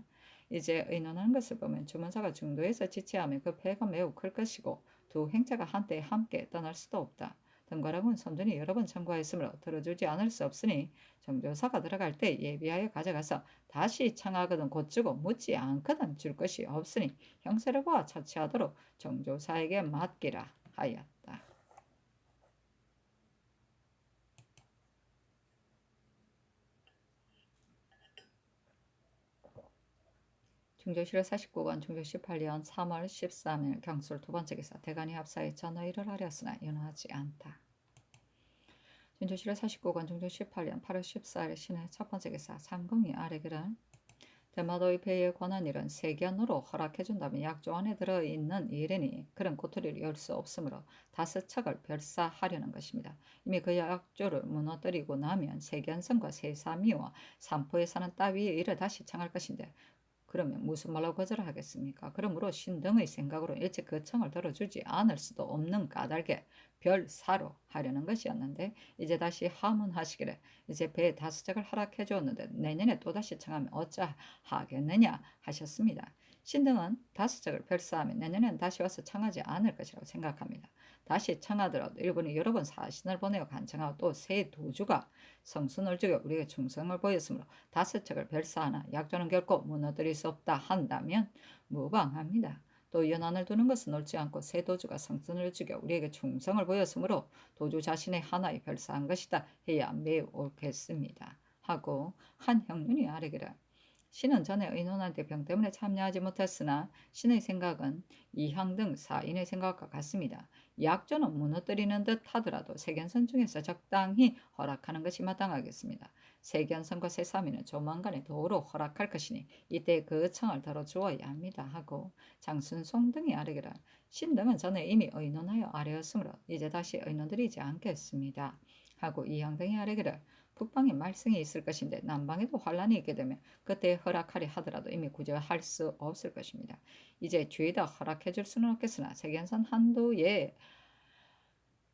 이제 의논하는 것을 보면 주문사가 중도에서 지체하면 그 폐해가 매우 클 것이고 두 행차가 한때 함께 떠날 수도 없다. 등과락은 선조이 여러 번 청구하였으므로 들어주지 않을 수 없으니 정조사가 들어갈 때 예비하여 가져가서 다시 청하거든 곧 주고 묻지 않거든 줄 것이 없으니 형세를 보아 처치하도록 정조사에게 맡기라 하였다. 중조실의 49권 중조 18년 3월 13일 경술 두 번째 기사 대간이 합사에 전의를 하렸으나 연하지 않다. 중조실의 49권 중조 18년 8월 14일 신의 첫 번째 기사 상공이 아래기를 대마도의 폐의 권한일은 세견으로 허락해준다면 약조 안에 들어있는 일이니 그런 꼬투리를 열 수 없으므로 5척을 별사하려는 것입니다. 이미 그 약조를 무너뜨리고 나면 세견성과 세사미와 삼포에 사는 따위의 일을 다시 청할 것인데 그러면 무슨 말로 거절을 하겠습니까? 그러므로 신등의 생각으로 일찍 그 청을 들어주지 않을 수도 없는 까닭에 별사로 하려는 것이었는데 이제 다시 하문하시기를 이제 배 5척을 허락해 주었는데 내년에 또다시 청하면 어찌하겠느냐 하셨습니다. 신등은 5척을 별사하면 내년에는 다시 와서 청하지 않을 것이라고 생각합니다. 다시 청하더라도 일본이 여러 번 사신을 보내어 간청하고 또 새 도주가 성순을 죽여 우리에게 충성을 보였으므로 5척을 별사하나 약조는 결코 무너뜨릴 수 없다 한다면 무방합니다. 또 연한을 두는 것은 옳지 않고 새 도주가 성순을 죽여 우리에게 충성을 보였으므로 도주 자신의 하나의 별사한 것이다 해야 매우 옳겠습니다. 하고 한 형륜이 아뢰기를 신은 전에 의논할 때 병 때문에 참여하지 못했으나 신의 생각은 이항 등 사인의 생각과 같습니다. 약조는 무너뜨리는 듯 하더라도 세견선 중에서 적당히 허락하는 것이 마땅하겠습니다. 세견선과 세사미는 조만간에 도로 허락할 것이니 이때 그 청을 들어주어야 합니다. 하고 장순송 등이 아뢰기를 신등은 전에 이미 의논하여 아뢰었으므로 이제 다시 의논드리지 않겠습니다. 하고 이항 등이 아뢰기를 북방에 말썽이 있을 것인데 남방에도 환란이 있게 되면 그때 허락하려 하더라도 이미 구제할 수 없을 것입니다. 이제 죄다 허락해 줄 수는 없겠으나 세견선 한도에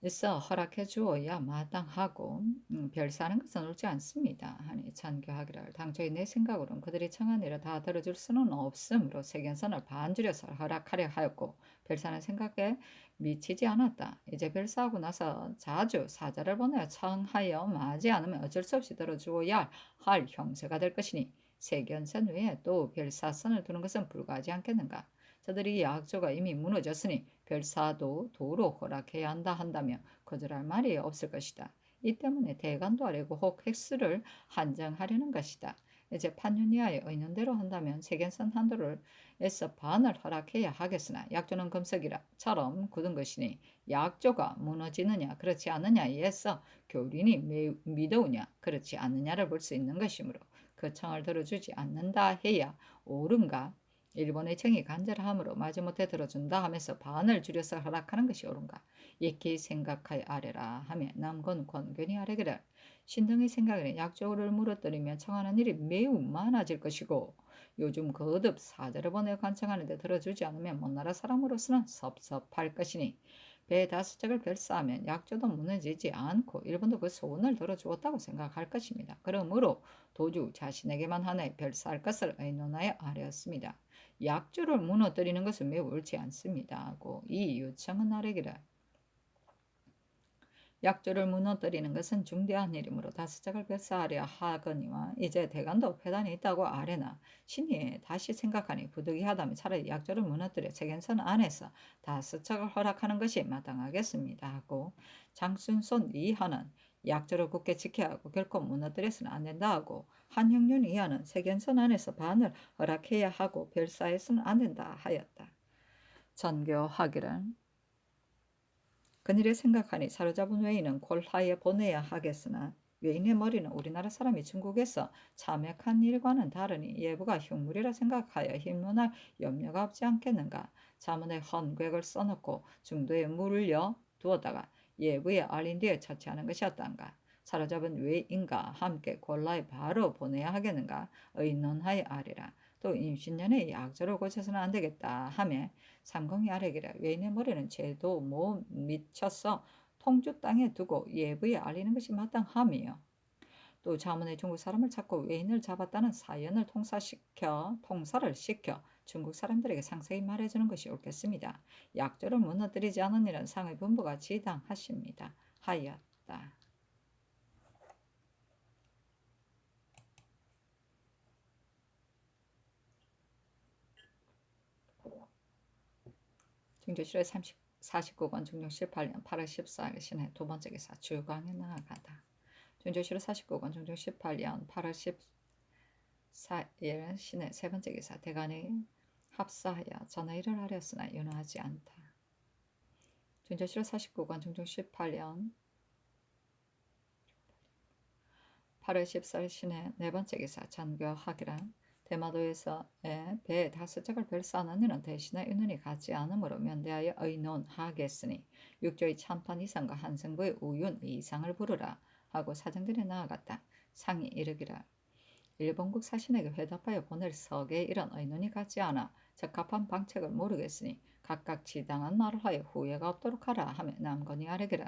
있어 허락해 주어야 마땅하고 별사하는 것은 옳지 않습니다. 하니 찬교하기를 당초에 내 생각으로는 그들이 청한 일을 다 들어줄 수는 없으므로 세견선을 반줄여서 허락하려 하였고 별사는 생각에 미치지 않았다. 이제 별사하고 나서 자주 사자를 보내어 청하여 마지 않으면 어쩔 수 없이 들어주어야 할 형세가 될 것이니 세견선 외에 또 별사선을 두는 것은 불가하지 않겠는가. 저들이 약조가 이미 무너졌으니 별사도 도로 허락해야 한다 한다면 거절할 말이 없을 것이다. 이 때문에 대간도 아래고 혹 획수를 한정하려는 것이다. 이제 판윤이하의 의논대로 한다면 세견선 한도를 에서 반을 허락해야 하겠으나 약조는 금석이라처럼 굳은 것이니 약조가 무너지느냐 그렇지 않느냐에서 교린이 매우 미더우냐 그렇지 않느냐를 볼 수 있는 것이므로 그 청을 들어주지 않는다 해야 옳은가 일본의 청이 간절함으로 마지못해 들어준다 하면서 반을 줄여서 허락하는 것이 옳은가 익히 생각하여 아뢰라 하며 남건 권견이 아뢰기를 신등의 생각에는 약조를 물어뜨리면 청하는 일이 매우 많아질 것이고 요즘 거듭 사자를 보내 간청하는데 들어주지 않으면 먼나라 사람으로서는 섭섭할 것이니 배 5척을 별사하면 약조도 무너지지 않고 일본도 그 소원을 들어주었다고 생각할 것입니다. 그러므로 도주 자신에게만 하나의 별사할 것을 의논하여 아뢰었습니다. 약조를 무너뜨리는 것은 매우 옳지 않습니다. 하고 이 요청은 아뢰기를 약조를 무너뜨리는 것은 중대한 일이므로 5척을 별사하려 하거니와 이제 대간도 패단이 있다고 아뢰나 신이 다시 생각하니 부득이하다면 차라리 약조를 무너뜨려 세견선 안에서 5척을 허락하는 것이 마땅하겠습니다. 하고 장순손 이하는 약조를 굳게 지켜야 하고 결코 무너뜨려서는 안 된다 하고 한형륜 이하는 세견선 안에서 반을 허락해야 하고 별사해서는 안 된다 하였다. 전교하기를 그늘에 생각하니 사로잡은 외인은 골하에 보내야 하겠으나 외인의 머리는 우리나라 사람이 중국에서 참역한 일과는 다르니 예부가 흉물이라 생각하여 힘문할 염려가 없지 않겠는가. 자문에 헌궤을 써놓고 중도에 물려 두었다가 예부에 알린 뒤에 처치하는 것이었단가. 사로잡은 외인과 함께 곤라에 바로 보내야 하겠는가 의논하여 아리라. 또 임신년에 약조를 고쳐서는 안 되겠다 하며 삼공이 아래기라. 외인의 머리는 죄도 못 미쳤어 통주 땅에 두고 예부에 알리는 것이 마땅함이요. 또 자문의 중국 사람을 찾고 외인을 잡았다는 사연을 통사를 시켜 중국 사람들에게 상세히 말해주는 것이 옳겠습니다. 약조를 무너뜨리지 않은 일은 상의 분부가 지당하십니다. 하였다. 중조실의 49권 중종 18년 8월 14일 신해 두 번째 기사 주광에 나아가다. 중조실의 49권 중종 18년 8월 14일 신해 세 번째 기사 대간이 합사하여 전하일을 하렸으나 윤호하지 않다. 중조실의 49권 중종 18년 8월 14일 신해 네 번째 기사 전교하기란 대마도에서의 배 5척을 별사하는 이는 대신에 인원이 같지 않으므로 면대하여 의논하겠으니 육조의 참판 이상과 한승부의 우윤 이상을 부르라 하고 사정들에 나아갔다. 상이 이르기를 일본국 사신에게 회답하여 보낼 석에 이런 의논이 같지 않아 적합한 방책을 모르겠으니 각각 지당한 말을 하여 후회가 없도록 하라 하며 남건이 아뢰기를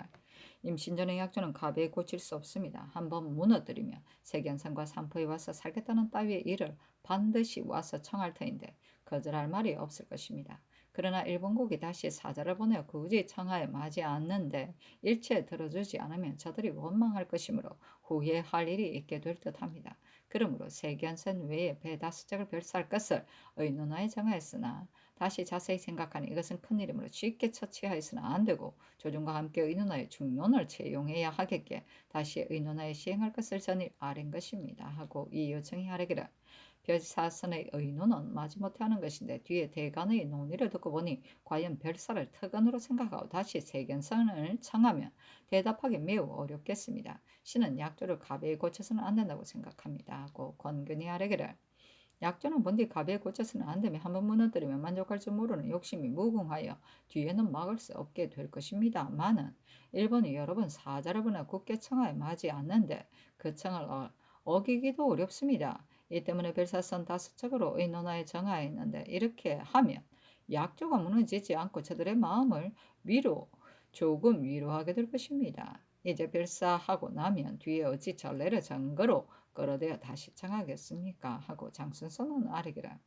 임신전의 약조는 가베에 고칠 수 없습니다. 한번 무너뜨리며 세견산과 산포에 와서 살겠다는 따위의 일을 반드시 와서 청할 터인데 거절할 말이 없을 것입니다. 그러나 일본국이 다시 사자를 보내어 굳이 청하에 마지 않는데 일체 들어주지 않으면 저들이 원망할 것이므로 후회할 일이 있게 될 듯합니다. 그러므로 세견산 외에 배 5척을 별사할 것을 의논하에 정하였으나 다시 자세히 생각하니 이것은 큰일이므로 쉽게 처치하였으나 안되고 조정과 함께 의논하여 중론을 채용해야 하겠기에 다시 의논하여 시행할 것을 전일 아랜 것입니다. 하고 이 요청이 하려기를 별사선의 의논은 마지못해 하는 것인데 뒤에 대간의 논의를 듣고 보니 과연 별사를 특언으로 생각하고 다시 세견선을 청하면 대답하기 매우 어렵겠습니다. 신은 약조를 가베에 고쳐서는 안 된다고 생각합니다. 하고 권근히 아뢰기를 약조는 본디 가베에 고쳐서는 안 되며 한번 무너뜨리면 만족할 줄 모르는 욕심이 무궁하여 뒤에는 막을 수 없게 될 것입니다마는 일본이 여러 번 사자를 보내 국계 청하에 맞지 않는데 그 청을 어기기도 어렵습니다. 이 때문에 별사선 5척으로 의논하에 정하였는데 이렇게 하면 약조가 무너지지 않고 저들의 마음을 조금 위로하게 될 것입니다. 이제 별사하고 나면 뒤에 어찌 전례를 증거로 끌어대어 다시 청하겠습니까? 하고 장순선은 아뢰기라.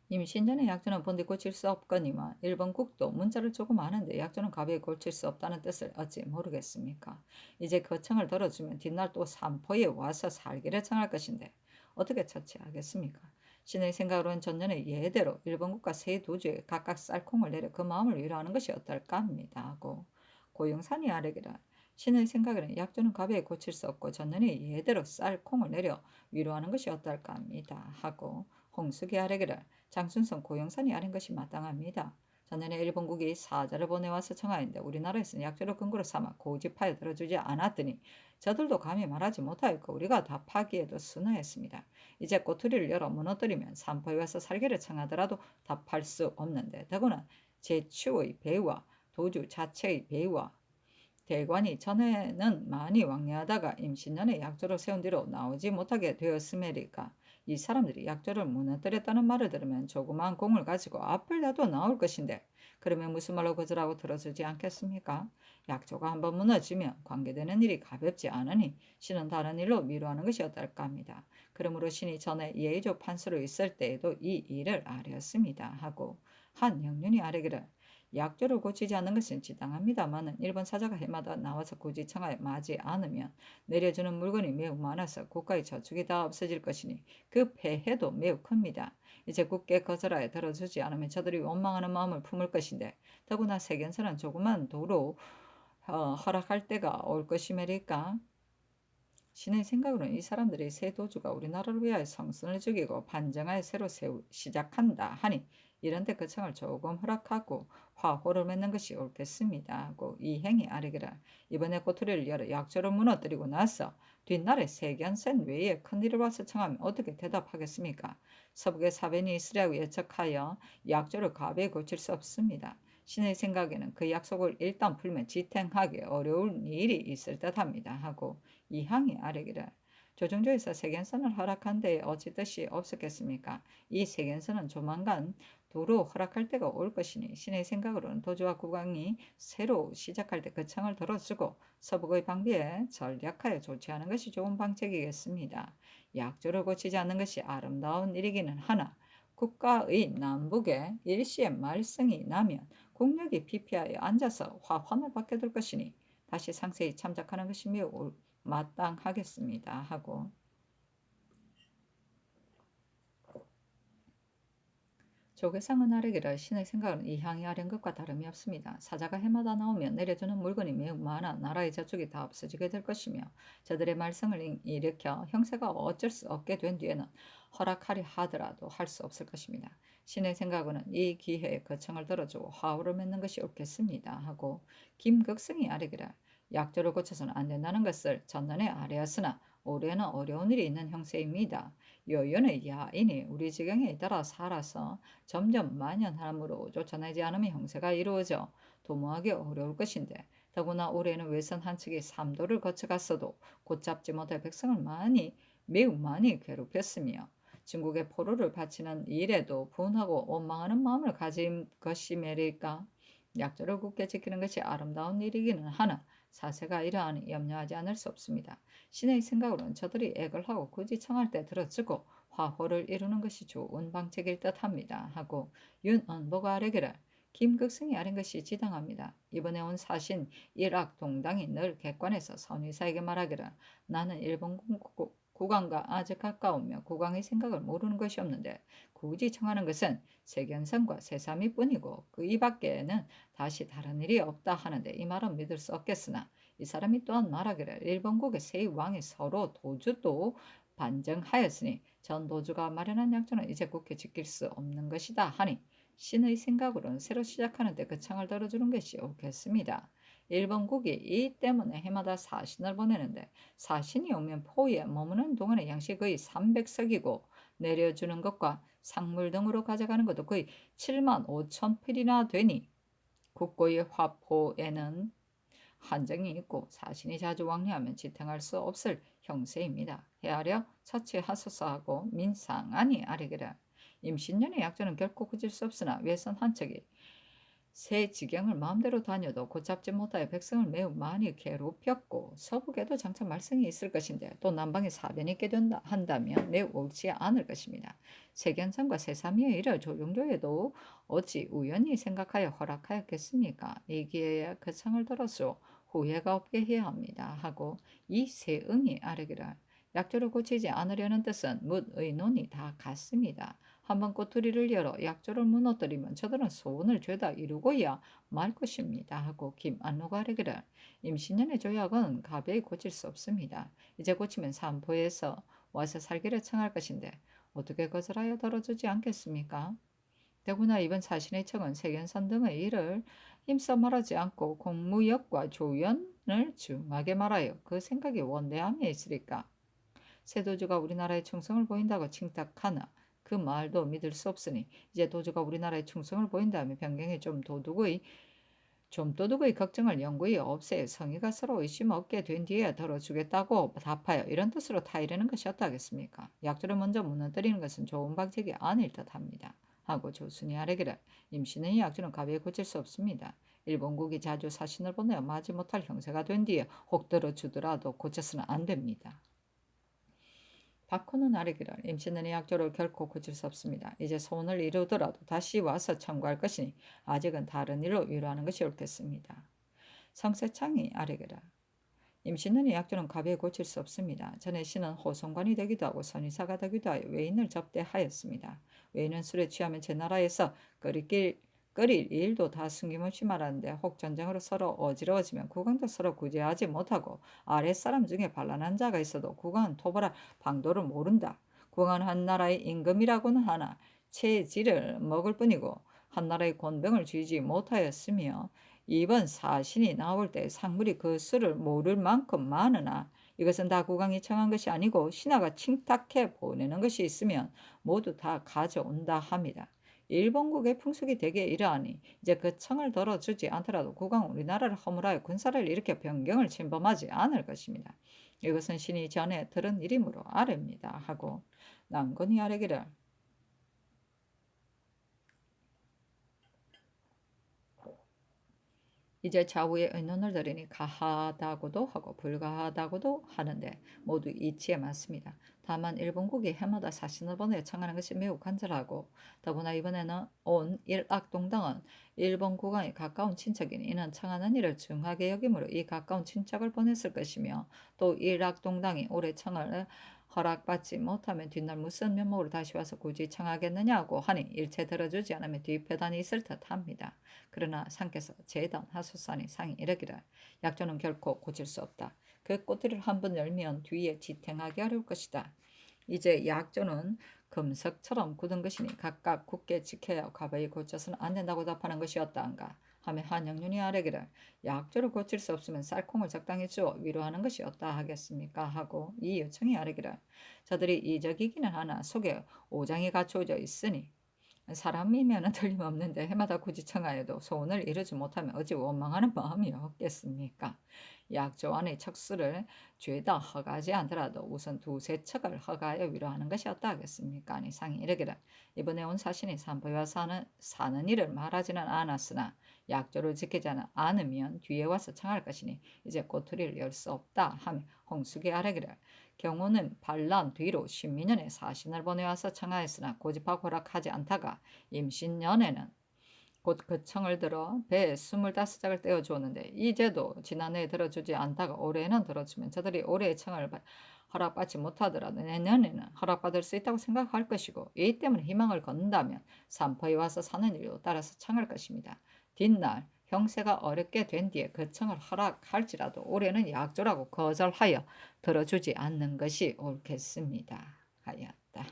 임신전의 약조는 본디 고칠 수 없거니와 일본국도 문자를 조금 아는데 약조는 가베에 고칠 수 없다는 뜻을 어찌 모르겠습니까? 이제 그 청을 들어주면 뒷날 또 삼포에 와서 살기를 청할 것인데 어떻게 처치하겠습니까? 신의 생각으로는 전년에 예대로 일본국과 세 도주에 각각 쌀콩을 내려 그 마음을 위로하는 것이 어떨까 합니다. 하고 고영산이 아뢰기라. 신의 생각에는 약조는 가베에 고칠 수 없고 전년에 예대로 쌀콩을 내려 위로하는 것이 어떨까 합니다. 하고 홍숙이 아뢰기를 장순성 고영산이 아는 것이 마땅합니다. 전년에 일본국이 사자를 보내와서 청하였는데 우리나라에서는 약조를 근거로 삼아 고집하여 들어주지 않았더니 저들도 감히 말하지 못하였고 우리가 답하기에도 순하였습니다. 이제 꼬투리를 열어 무너뜨리면 산포에 와서 살기를 청하더라도 답할 수 없는데 더구나 제추의 배와 도주 자체의 배와 대관이 전에는 많이 왕래하다가 임신년에 약조를 세운 뒤로 나오지 못하게 되었음에리까 이 사람들이 약조를 무너뜨렸다는 말을 들으면 조그마한 공을 가지고 앞을 내도 나올 것인데 그러면 무슨 말로 거절하고 들어주지 않겠습니까? 약조가 한번 무너지면 관계되는 일이 가볍지 않으니 신은 다른 일로 미루하는 것이 어떨까 합니다. 그러므로 신이 전에 예의조 판수로 있을 때에도 이 일을 아뢰었습니다. 하고 한 영륜이 아뢰기를 약조를 고치지 않는 것은 지당합니다마는 일본 사자가 해마다 나와서 굳이 청하에 마지 않으면 내려주는 물건이 매우 많아서 국가의 저축이 다 없어질 것이니 그 폐해도 매우 큽니다. 이제 굳게 거절하여 들어주지 않으면 저들이 원망하는 마음을 품을 것인데 더구나 세견선은 조그만 도로 허락할 때가 올 것이매리까. 신의 생각으로는 이 사람들이 새 도주가 우리나라를 위하여 성선을 죽이고 반정하여 새로 시작한다 하니 이런데 그 청을 조금 허락하고 화호를 맺는 것이 옳겠습니다 하고 이 행이 아뢰기를 이번에 꼬투리를 열어 약조를 무너뜨리고 나서 뒷날에 세견센 외에 큰일을 와서 청하면 어떻게 대답하겠습니까? 서북에 사변이 있으리라고 예측하여 약조를 가베에 고칠 수 없습니다. 신의 생각에는 그 약속을 일단 풀면 지탱하기 어려운 일이 있을 듯합니다 하고 이항이 아뢰기를 조정조에서 세견선을 허락한 데에 어찌 뜻이 없었겠습니까? 이 세견선은 조만간 도로 허락할 때가 올 것이니 신의 생각으로는 도주와 국왕이 새로 시작할 때 그 창을 들어주고 서북의 방비에 전략하여 조치하는 것이 좋은 방책이겠습니다. 약조를 고치지 않는 것이 아름다운 일이기는 하나 국가의 남북에 일시에 말썽이 나면 국력이 피폐하여 앉아서 화환을 받게 될 것이니 다시 상세히 참작하는 것이 매우 마땅하겠습니다 하고 조계상은 아래기를 신의 생각은 이향이 아린 것과 다름이 없습니다. 사자가 해마다 나오면 내려주는 물건이 매우 많아 나라의 저축이 다 없어지게 될 것이며 저들의 말썽을 일으켜 형세가 어쩔 수 없게 된 뒤에는 허락하려 하더라도 할 수 없을 것입니다. 신의 생각은 이 기회에 거청을 들어주고 화우를 맺는 것이 옳겠습니다 하고 김극승이 아래기를 약조를 고쳐서는 안 된다는 것을 전년에 아뢰었으나 올해는 어려운 일이 있는 형세입니다. 여연의 야인이 우리 지경에 따라 살아서 점점 만연함으로 쫓아내지 않으면 형세가 이루어져 도모하기 어려울 것인데 더구나 올해는 외선 한 척이 삼도를 거쳐갔어도 곧잡지 못해 백성을 매우 많이 괴롭혔으며 중국의 포로를 바치는 일에도 분하고 원망하는 마음을 가진 것이매일까. 약조를 굳게 지키는 것이 아름다운 일이기는 하나 사세가 이러하니 염려하지 않을 수 없습니다. 신의 생각으로는 저들이 액을 하고 굳이 청할 때 들어주고 화호를 이루는 것이 좋은 방책일 듯합니다 하고 윤언보가 아뢰기를 김극승이 아린 것이 지당합니다. 이번에 온 사신 일악동당이 늘 객관에서 선의사에게 말하기를 나는 일본 국왕과 아주 가까우며 국왕의 생각을 모르는 것이 없는데 굳이 청하는 것은 세견선과 세사미 뿐이고 그 이밖에는 다시 다른 일이 없다 하는데 이 말은 믿을 수 없겠으나 이 사람이 또한 말하기를 일본국의 세 왕이 서로 도주도 반정하였으니 전 도주가 마련한 약조는 이제 국회 지킬 수 없는 것이다 하니 신의 생각으로는 새로 시작하는데 그 창을 들어주는 것이 옳겠습니다. 일본국이 이 때문에 해마다 사신을 보내는데 사신이 오면 포위에 머무는 동안의 양식 거의 300석이고 내려주는 것과 상물 등으로 가져가는 것도 거의 7만 5천 필이나 되니 국고의 화포에는 한정이 있고 사신이 자주 왕래하면 지탱할 수 없을 형세입니다. 헤아려 처치하소서 하고 민상안이 아뢰기를 임신년의 약조는 결코 굳을 수 없으나 외선 한 척이 새 지경을 마음대로 다녀도 곧잡지 못하여 백성을 매우 많이 괴롭혔고 서북에도 장차 말썽이 있을 것인데 또 남방에 사변이 있게 한다면 매우 옳지 않을 것입니다. 세견선과 세사미의 일을 조용조에도 어찌 우연히 생각하여 허락하였겠습니까? 이 기회에 그 창을 들어서 후회가 없게 해야 합니다 하고 이 세응이 아뢰기를 약조를 고치지 않으려는 뜻은 묻 의논이 다 같습니다. 한번 꼬투리를 열어 약조를 무너뜨리면 저들은 소원을 죄다 이루고야 말 것입니다 하고 김안로가 아뢰기를 임신년의 조약은 가벼이 고칠 수 없습니다. 이제 고치면 산포에서 와서 살기를 청할 것인데 어떻게 거절하여 들어주지 않겠습니까? 더구나 이번 사신의 척은 세견선 등의 일을 힘써 말하지 않고 공무역과 조연을 중하게 말하여 그 생각이 원대함에 있으리까. 새도주가 우리나라에 충성을 보인다고 칭탁하나 그 말도 믿을 수 없으니 이제 도주가 우리나라에 충성을 보인다면 변경에 좀 도둑의 걱정을 영구히 없애 성의가 서로 의심 없게 된 뒤에 들어주겠다고 답하여 이런 뜻으로 타이르는 것이 어떠하겠습니까? 약조를 먼저 무너뜨리는 것은 좋은 방책이 아닐 듯합니다. 하고 조순이 아뢰기를 임신의 약조는 가벼이 고칠 수 없습니다. 일본국이 자주 사신을 보내어 마지못할 형세가 된 뒤에 혹 들어주더라도 고쳐서는 안 됩니다. 박호는 아뢰기를 임신의 약조를 결코 고칠 수 없습니다. 이제 소원을 이루더라도 다시 와서 청구할 것이니 아직은 다른 일로 위로하는 것이 옳겠습니다. 성세창이 아뢰기를 임신의 약조는 가벼이 고칠 수 없습니다. 전에 신은 호송관이 되기도 하고 선의사가 되기도 하여 외인을 접대하였습니다. 외인은 술에 취하면 제 나라에서 끓일 일도 다 숨김없이 말하는데 혹 전쟁으로 서로 어지러워지면 국왕도 서로 구제하지 못하고 아랫사람 중에 반란한 자가 있어도 국왕은 토벌할 방도를 모른다. 국왕은 한 나라의 임금이라고는 하나 채지를 먹을 뿐이고 한나라의 권병을 쥐지 못하였으며 이번 사신이 나올 때 상물이 그 수를 모를 만큼 많으나 이것은 다 국왕이 청한 것이 아니고 신하가 칭탁해 보내는 것이 있으면 모두 다 가져온다 합니다. 일본국의 풍속이 되게 이러하니 이제 그 청을 덜어주지 않더라도 국왕은 우리나라를 허물하여 군사를 일으켜 변경을 침범하지 않을 것입니다. 이것은 신이 전에 들은 일이므로 아뢰입니다 하고 남건이 아뢰기를 이제 좌우에 의논을 드리니 가하다고도 하고 불가하다고도 하는데 모두 이치에 맞습니다. 다만 일본국이 해마다 사신을 보내 청하는 것이 매우 간절하고 더구나 이번에는 온 일악동당은 일본 국왕에 가까운 친척이니 이는 청하는 일을 중하게 여기므로 이 가까운 친척을 보냈을 것이며 또 일악동당이 올해 청을 허락받지 못하면 뒷날 무슨 면목으로 다시 와서 굳이 청하겠느냐고 하니 일체 들어주지 않으면 뒷배단이 있을 듯합니다. 그러나 상께서 재단 하소산이 상이 이르기를 약조는 결코 고칠 수 없다. 그 꼬투리를 한번 열면 뒤에 지탱하기 어려울 것이다. 이제 약조는 금석처럼 굳은 것이니 각각 굳게 지켜야 가바이 고쳐서는 안 된다고 답하는 것이었다한가 하며 한영윤이 아뢰기를 약조를 고칠 수 없으면 쌀콩을 적당히 주어 위로하는 것이 어떠 하겠습니까 하고 이 요청이 아뢰기를 저들이 이적이기는 하나 속에 오장이 갖추어져 있으니 사람이면은 틀림없는데 해마다 굳이 청하여도 소원을 이루지 못하면 어찌 원망하는 마음이 없겠습니까? 약조 안의 척수를 죄다 허가하지 않더라도 우선 두세 척을 허가하여 위로하는 것이 어떠하겠습니까? 아니 상이 이르기를 이번에 온 사신이 산보와 사는 일을 말하지는 않았으나 약조를 지키지 않으면 뒤에 와서 청할 것이니 이제 꼬투리를 열 수 없다 하며 홍숙이 아뢰기를 경우는 반란 뒤로 신민년에 사신을 보내와서 청하였으나 고집하고 허락하지 않다가 임신년에는 곧 그 청을 들어 배에 25짝을 떼어 주었는데 이제도 지난해에 들어주지 않다가 올해는 들어주면 저들이 올해의 청을 허락받지 못하더라도 내년에는 허락받을 수 있다고 생각할 것이고 이 때문에 희망을 걷는다면 산포에 와서 사는 일로 따라서 청할 것입니다. 뒷날 형세가 어렵게 된 뒤에 그 청을 허락할지라도 올해는 약조라고 거절하여 들어주지 않는 것이 옳겠습니다. 하였다.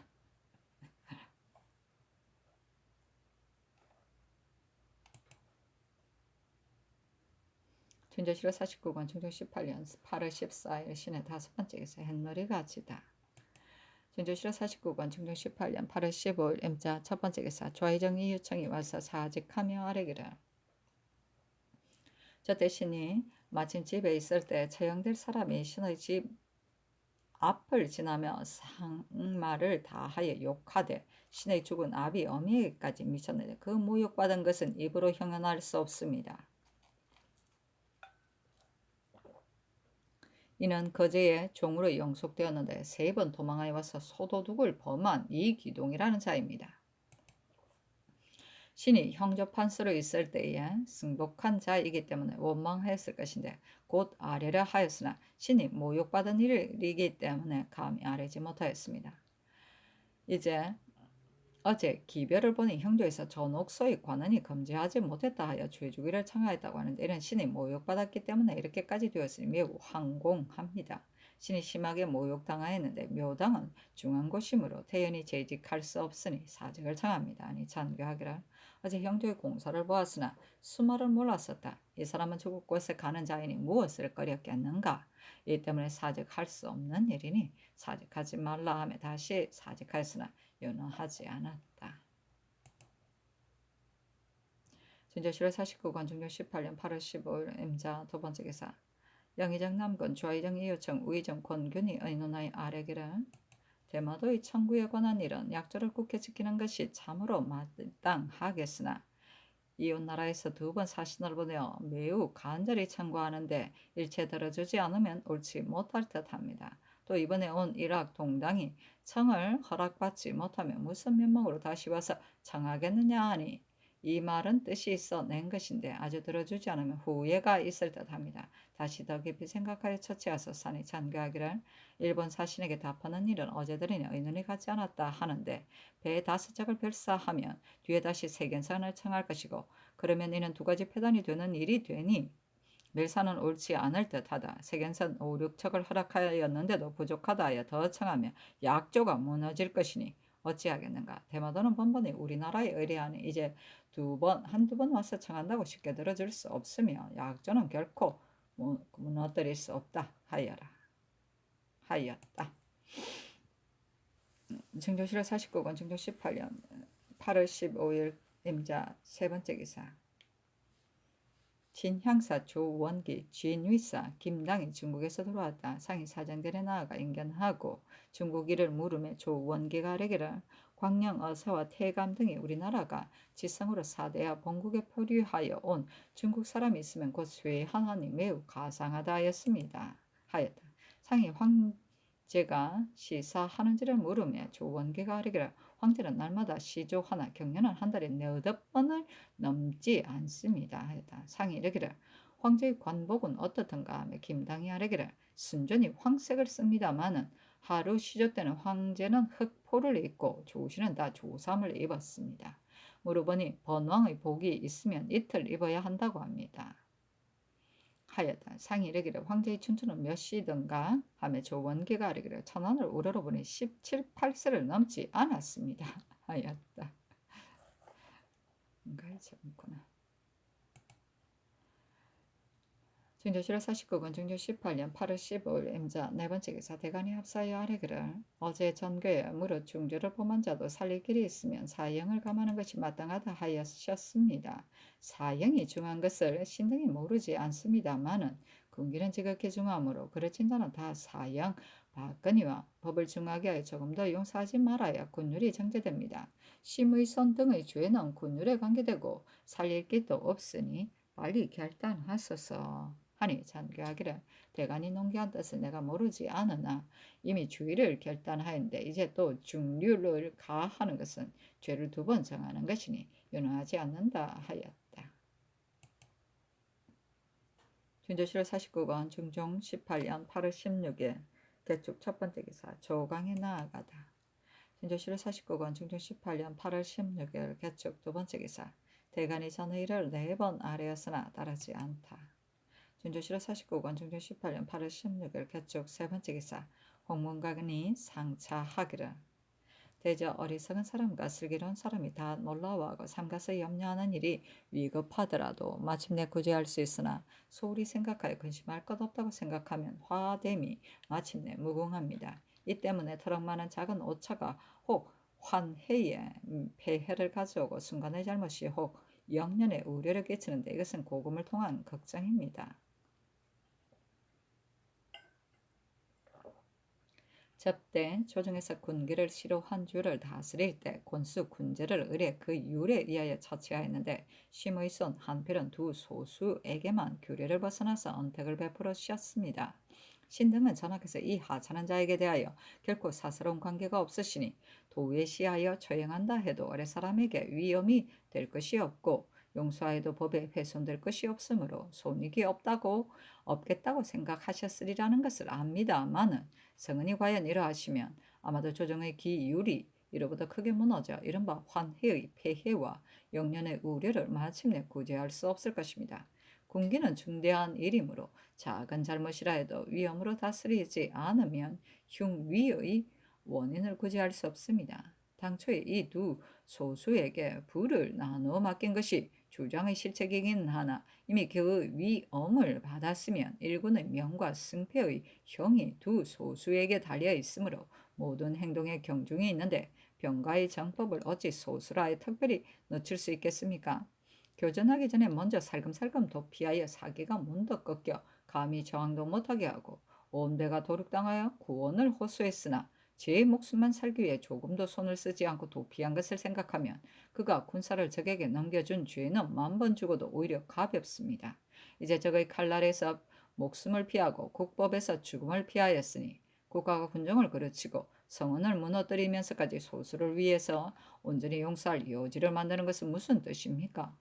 춘조실록 49권 중종 18년 8월 14일 신의 다섯 번째 기사 햇놀이가 지다. 춘조실록 49권 중종 18년 8월 15일 M자 첫 번째 기사 좌의정 이유청이 와서 사직하며 아뢰기를 저때 신이 마침 집에 있을 때 처형될 사람이 신의 집 앞을 지나며 상말을 다하여 욕하되 신의 죽은 아비 어미에게까지 미쳤는데 그 모욕받은 것은 입으로 형언할 수 없습니다. 이는 거제의 종으로 영속되었는데 3번 도망하여 와서 소도둑을 범한 이기동이라는 자입니다. 신이 형조판서로 있을 때에 승복한 자이기 때문에 원망하였을 것인데 곧 아뢰려 하였으나 신이 모욕받은 일이기 때문에 감히 아뢰지 못하였습니다. 이제 어제 기별을 보니 형조에서 전옥소의 관원이 금지하지 못했다 하여 죄주기를 청하였다고 하는데 이런 신이 모욕받았기 때문에 이렇게까지 되었으니 매우 황공합니다. 신이 심하게 모욕당하였는데 묘당은 중한 곳이므로 태연히 재직할 수 없으니 사직을 청합니다. 아니 잔교하기를 어제 형조의 공사를 보았으나 수모를 몰랐었다. 이 사람은 저국 곳에 가는 자이니 무엇을 꺼렸겠는가? 이 때문에 사직할 수 없는 일이니 사직하지 말라 하며 다시 사직하였으나 연호하지 않았다. 진조실록 49권 중종 18년 8월 15일 M자 두 번째 기사 영의정 남군 좌의정 이유청 우의정 권균이 의논하여 아뢰기를 대마도의 청구에 관한 일은 약조를 굳게 지키는 것이 참으로 마땅하겠으나 이웃나라에서 2번 사신을 보내어 매우 간절히 청구하는데 일체 들어주지 않으면 옳지 못할 듯합니다. 또 이번에 온 이락 동당이 청을 허락받지 못하면 무슨 면목으로 다시 와서 청하겠느냐 하니 이 말은 뜻이 있어 낸 것인데 아주 들어주지 않으면 후회가 있을 듯합니다. 다시 더 깊이 생각하여 처치하서 산이 잔교하기를 일본 사신에게 답하는 일은 어제들이니 의논이 가지 않았다 하는데 배에 5척을 별사하면 뒤에 다시 세견산을 청할 것이고 그러면 이는 2가지 패단이 되는 일이 되니 멸사는 옳지 않을 듯하다. 세견산 5, 6척을 허락하였는데도 부족하다 하여 더 청하며 약조가 무너질 것이니 어찌하겠는가. 대마도는 번번이 우리나라에 의뢰하니 이제 한두 번 와서 청한다고 쉽게 들어줄 수 없으며 약조는 결코 무너뜨릴 수 없다 하였다. 증조실록 49권 증조 18년 8월 15일 임자 세 번째 기사. 진향사 조원기, 진위사 김당이 중국에서 돌아왔다. 상이 사장들에 나아가 인견하고 중국 일을 물음에 조원기가 아뢰기를 광령 어사와 태감 등이 우리나라가 지성으로 사대하 본국에 표류하여 온 중국 사람이 있으면 곧 쇠하하니 매우 가상하다 하였습니다. 하였다. 상이 황제가 시사하는지를 물음에 조원기가 아뢰기를 황제는 날마다 시조 하나 경연은 한 달에 네댓 번을 넘지 않습니다. 하였다. 상이 이르기를 황제의 관복은 어떻든가 하며 김당이 아뢰기를 순전히 황색을 씁니다마는 하루 시조 때는 황제는 흑포를 입고 조시는 다 조삼을 입었습니다. 물어보니 번왕의 복이 있으면 이틀 입어야 한다고 합니다. 하였다. 상이 이르기를 황제의 춘추는 몇 시든가 하며 조원기가 아뢰기를 천안을 우러러 보니 17, 8세를 넘지 않았습니다. 하였다. 뭔가 재밌구나. 증조실록 49권 증조 18년 8월 15일 임자 네 번째 기사. 대간이 합사하여 아뢰기를 어제 전교에 무릇 중조를 범한 자도 살릴 길이 있으면 사형을 감하는 것이 마땅하다 하였습니다. 사형이 중한 것을 신등이 모르지 않습니다마는 군기는 지극히 중하므로 그르친 자는 다 사형 받거니와 법을 중하게 하여 조금 더 용서하지 말아야 군율이 정제됩니다. 심의선 등의 죄는 군율에 관계되고 살릴 길도 없으니 빨리 결단하소서 하니 잔교하기를 대간이 농기한 뜻을 내가 모르지 않으나 이미 주의를 결단하였는데 이제 또 중류를 가하는 것은 죄를 두 번 정하는 것이니 윤허하지 않는다 하였다. 증조실록 49권 중종 18년 8월 16일 개축 첫 번째 기사. 조강에 나아가다. 증조실록 49권 중종 18년 8월 16일 개축 두 번째 기사. 대간이 전의를 4번 아뢰었으나 따르지 않다. 증조실록 49권 중종 18년 8월 16일 개축 세 번째 기사. 홍문각이 상차하기를 대저 어리석은 사람과 슬기로운 사람이 다 놀라워하고 삼가서 염려하는 일이 위급하더라도 마침내 구제할 수 있으나 소홀히 생각하여 근심할 것 없다고 생각하면 화됨이 마침내 무궁합니다. 이 때문에 트럭 많은 작은 오차가 혹 환해에 폐해를 가져오고 순간의 잘못이 혹 영년에 우려를 끼치는데 이것은 고금을 통한 걱정입니다. 접대 조정에서 군기를 시로 한 주를 다스릴 때 군수 군제를 의뢰 그 율에 의하여 처치하였는데 심의선 한필은 두 소수에게만 규례를 벗어나서 언택을 베풀으셨습니다. 신등은 전하께서 이 하찮은 자에게 대하여 결코 사스러운 관계가 없으시니 도에 시하여 처형한다 해도 어뢰 사람에게 위험이 될 것이 없고 용서하여도 법에 훼손될 것이 없으므로 손익이 없겠다고 생각하셨으리라는 것을 압니다마는 성은이 과연 이러하시면 아마도 조정의 기율이 이로부터 크게 무너져 이른바 환해의 폐해와 영년의 우려를 마침내 구제할 수 없을 것입니다. 군기는 중대한 일이므로 작은 잘못이라 해도 위험으로 다스리지 않으면 흉위의 원인을 구제할 수 없습니다. 당초에 이 두 소수에게 부를 나누어 맡긴 것이 주장의 실책이긴 하나 이미 그 위엄을 받았으면 일군의 명과 승패의 형이 두 소수에게 달려 있으므로 모든 행동에 경중이 있는데 병가의 정법을 어찌 소수라에 특별히 늦출 수 있겠습니까? 교전하기 전에 먼저 살금살금 도피하여 사기가 문득 꺾여 감히 저항도 못하게 하고 온 배가 도륙당하여 구원을 호소했으나 제 목숨만 살기 위해 조금도 손을 쓰지 않고 도피한 것을 생각하면 그가 군사를 적에게 넘겨준 죄는 10,000번 죽어도 오히려 가볍습니다. 이제 적의 칼날에서 목숨을 피하고 국법에서 죽음을 피하였으니 국가가 군정을 그르치고 성원을 무너뜨리면서까지 소수를 위해서 온전히 용서할 여지를 만드는 것은 무슨 뜻입니까?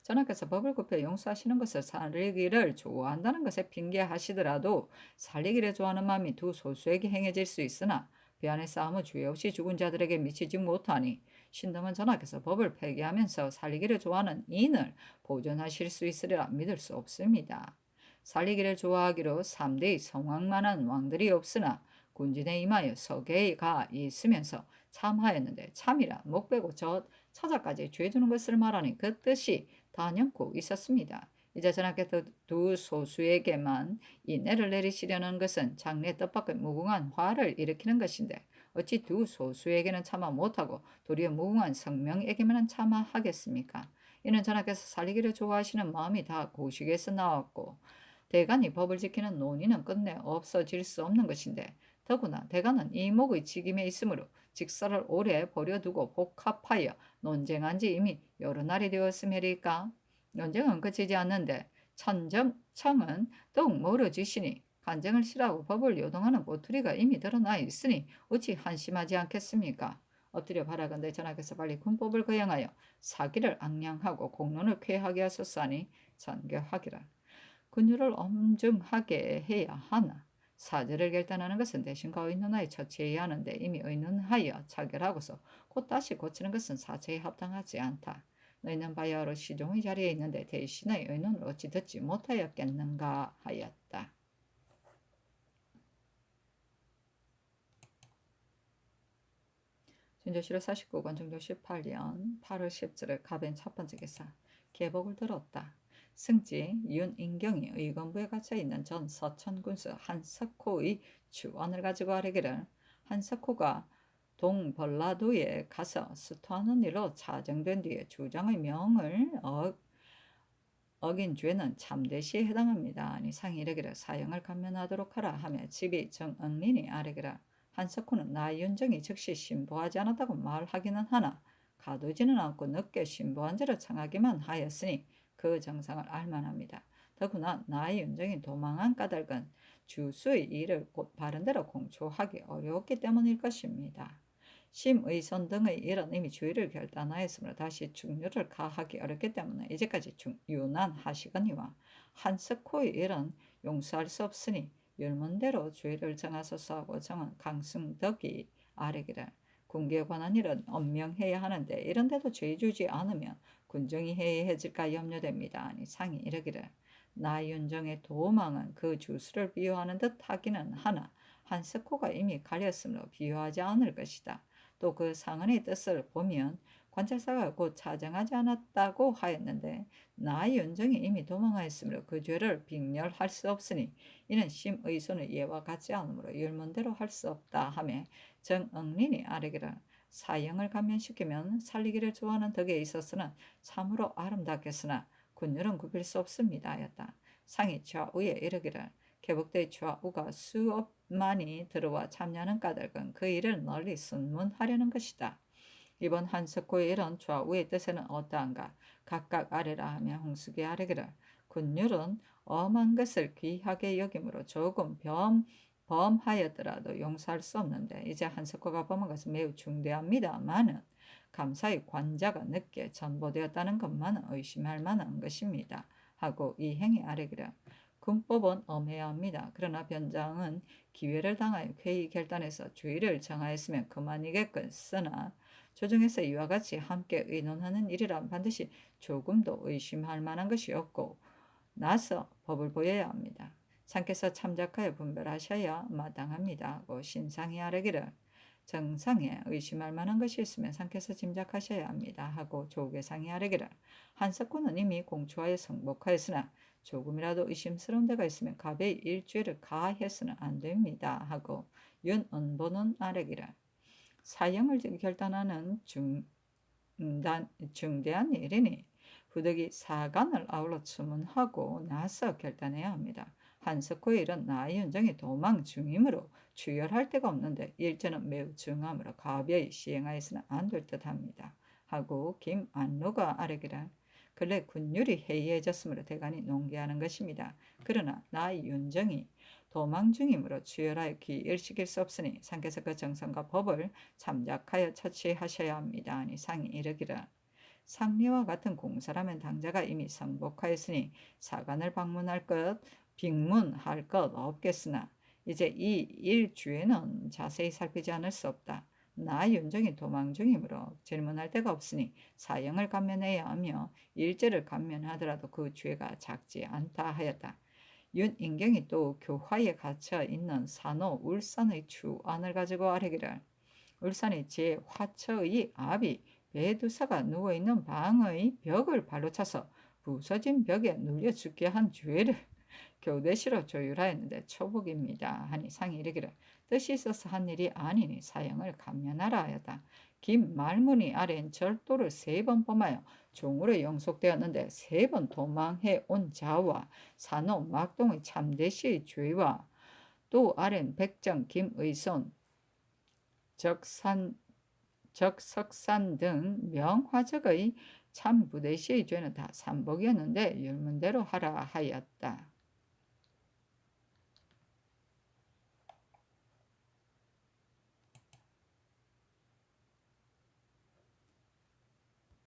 전하께서 법을 굽혀 용서하시는 것을 살리기를 좋아한다는 것에 핑계하시더라도 살리기를 좋아하는 마음이 두 소수에게 행해질 수 있으나 비안에서 아무 죄 없이 죽은 자들에게 미치지 못하니 신등은 전하께서 법을 폐기하면서 살리기를 좋아하는 인을 보존하실 수 있으리라 믿을 수 없습니다. 살리기를 좋아하기로 3대의 성왕만한 왕들이 없으나 군진에 임하여 서계에 가 있으면서 참하였는데 참이라 목 빼고 저 처자까지 죄주는 것을 말하니 그 뜻이 단연코 있었습니다. 이제 전하께서 두 소수에게만 이 내를 내리시려는 것은 장래 뜻밖의 무궁한 화를 일으키는 것인데 어찌 두 소수에게는 참아 못하고 도리어 무궁한 성명에게만 참아하겠습니까? 이는 전하께서 살리기를 좋아하시는 마음이 다 고식에서 나왔고 대간이 법을 지키는 논의는 끝내 없어질 수 없는 것인데 더구나 대간은 이목의 직임에 있으므로 직서를 오래 버려두고 복합하여 논쟁한 지 이미 여러 날이 되었음이리까. 논쟁은 그치지 않는데 청은 더욱 멀어지시니 간쟁을 싫어하고 법을 요동하는 꼬투리가 이미 드러나 있으니 어찌 한심하지 않겠습니까? 엎드려 바라건대 전하께서 빨리 군법을 거행하여 사기를 앙량하고 공론을 쾌하게 하소서하니 전교하기라. 군율을 엄중하게 해야 하나 사죄를 결단하는 것은 대신과 의논하여 처치해야 하는데 이미 의논하여 차결하고서 곧 다시 고치는 것은 사체에 합당하지 않다. 너희는 바야흐로 시종의 자리에 있는데 대신의 의논을 어찌 듣지 못하였겠는가 하였다. 진조실로 49권 중조 18년 8월 10일에 가벤 첫 번째 기사 계복을 들었다. 승지 윤인경이 의건부에 갇혀 있는 전 서천군수 한석호의 주원을 가지고 아뢰기를 한석호가 동벌라도에 가서 수토하는 일로 차정된 뒤에 주장의 명을 어긴 죄는 참대시에 해당합니다. 아니 상이 이르기를 사형을 감면하도록 하라 하며 집이 정응린이 아뢰기를 한석호는 나윤정이 즉시 신고하지 않았다고 말하기는 하나 가두지는 않고 늦게 신고한 죄를 청하기만 하였으니 그 정상을 알만합니다. 더구나 나윤정이 도망한 까닭은 주수의 일을 곧 바른대로 공초하기 어려웠기 때문일 것입니다. 심의선 등의 일은 이미 주의를 결단하였으므로 다시 중류를 가하기 어렵기 때문에 이제까지 유난하시거니와 한석호의 일은 용서할 수 없으니 율문대로 주의를 정하소서 하고 정은 강승덕이 아뢰기를 군기에 관한 일은 엄명해야 하는데 이런데도 죄 주지 않으면 군정이 해이해질까 염려됩니다. 아니 상이 이르기를 나윤정의 도망은 그 주수를 비유하는 듯 하기는 하나 한석호가 이미 가렸으므로 비유하지 않을 것이다. 또 그 상언의 뜻을 보면 관찰사가 곧 차정하지 않았다고 하였는데 나윤정이 이미 도망하였으므로 그 죄를 빙렬할 수 없으니 이는 심의손의 예와 같지 않으므로 율문대로 할 수 없다 하며 정응린이 아뢰기를 사형을 감면시키면 살리기를 좋아하는 덕에 있어서는 참으로 아름답겠으나 군율은 굽힐 수 없습니다 하였다. 상이 좌우에 이르기를 개복대 좌우가 수업만이 들어와 참여하는 까닭은 그 일을 널리 순문하려는 것이다. 이번 한석호의 이런 좌우의 뜻에는 어떠한가? 각각 아래라 하며 홍숙이 아뢰기를 군율은 엄한 것을 귀하게 여김으로 조금 범하였더라도 용서할 수 없는데 이제 한석호가 범한 것은 매우 중대합니다마는 감사히 관자가 늦게 전보되었다는 것만은 의심할 만한 것입니다. 하고 이 행위 아뢰기를 군법은 엄해야 합니다. 그러나 변장은 기회를 당하여 회의 결단해서 주의를 정하였으면 그만이겠으나 조정에서 이와 같이 함께 의논하는 일이란 반드시 조금도 의심할 만한 것이 없고 나서 법을 보여야 합니다. 상께서 참작하여 분별하셔야 마땅합니다. 하고 신상이 아뢰기를 정상에 의심할 만한 것이 있으면 상께서 짐작하셔야 합니다. 하고 조계상이 아뢰기를 한석호는 이미 공초하여 성복하였으나 조금이라도 의심스러운 데가 있으면 가벼이 일죄를 가해서는 안 됩니다. 하고 윤은보는 아뢰기를 사형을 결단하는 중대한 일이니 후덕이 사간을 아울러 추문하고 나서 결단해야 합니다. 한석호의 일은 나윤정이 도망 중이므로 추열할 데가 없는데 일제는 매우 중함으로 가벼이 시행하여서는 안 될 듯합니다. 하고 김안루가 아뢰기를 근래 군율이 해이해졌으므로 대간이 농기하는 것입니다. 그러나 나윤정이 도망 중이므로 추열하여 기일시킬 수 없으니 상께서 그 정성과 법을 참작하여 처치하셔야 합니다. 아니 상이 이르기를 상리와 같은 공사라면 당자가 이미 성복하였으니 사관을 빙문할 것 없겠으나 이제 이 일주에는 자세히 살피지 않을 수 없다. 나윤정이 도망 중이므로 질문할 데가 없으니 사형을 감면해야 하며 일죄를 감면하더라도 그 죄가 작지 않다 하였다. 윤인경이 또 교화에 갇혀 있는 산호 울산의 추안을 가지고 아뢰기를 울산의 제 화처의 아비 배두사가 누워있는 방의 벽을 발로 차서 부서진 벽에 눌려 죽게 한 죄를 교대시로 조율하였는데 초복입니다. 하니 상이 이르기를 뜻이 있어서 한 일이 아니니 사형을 감면하라 하였다. 김 말문이 아래엔 절도를 3번 범하여 종으로 영속되었는데 3번 도망해 온 자와 산호 막동의 참대시의 죄와 또 아래는 백정 김의손 적석산 등 명화적의 참부대시의 죄는 다 삼복이었는데 율문대로 하라 하였다.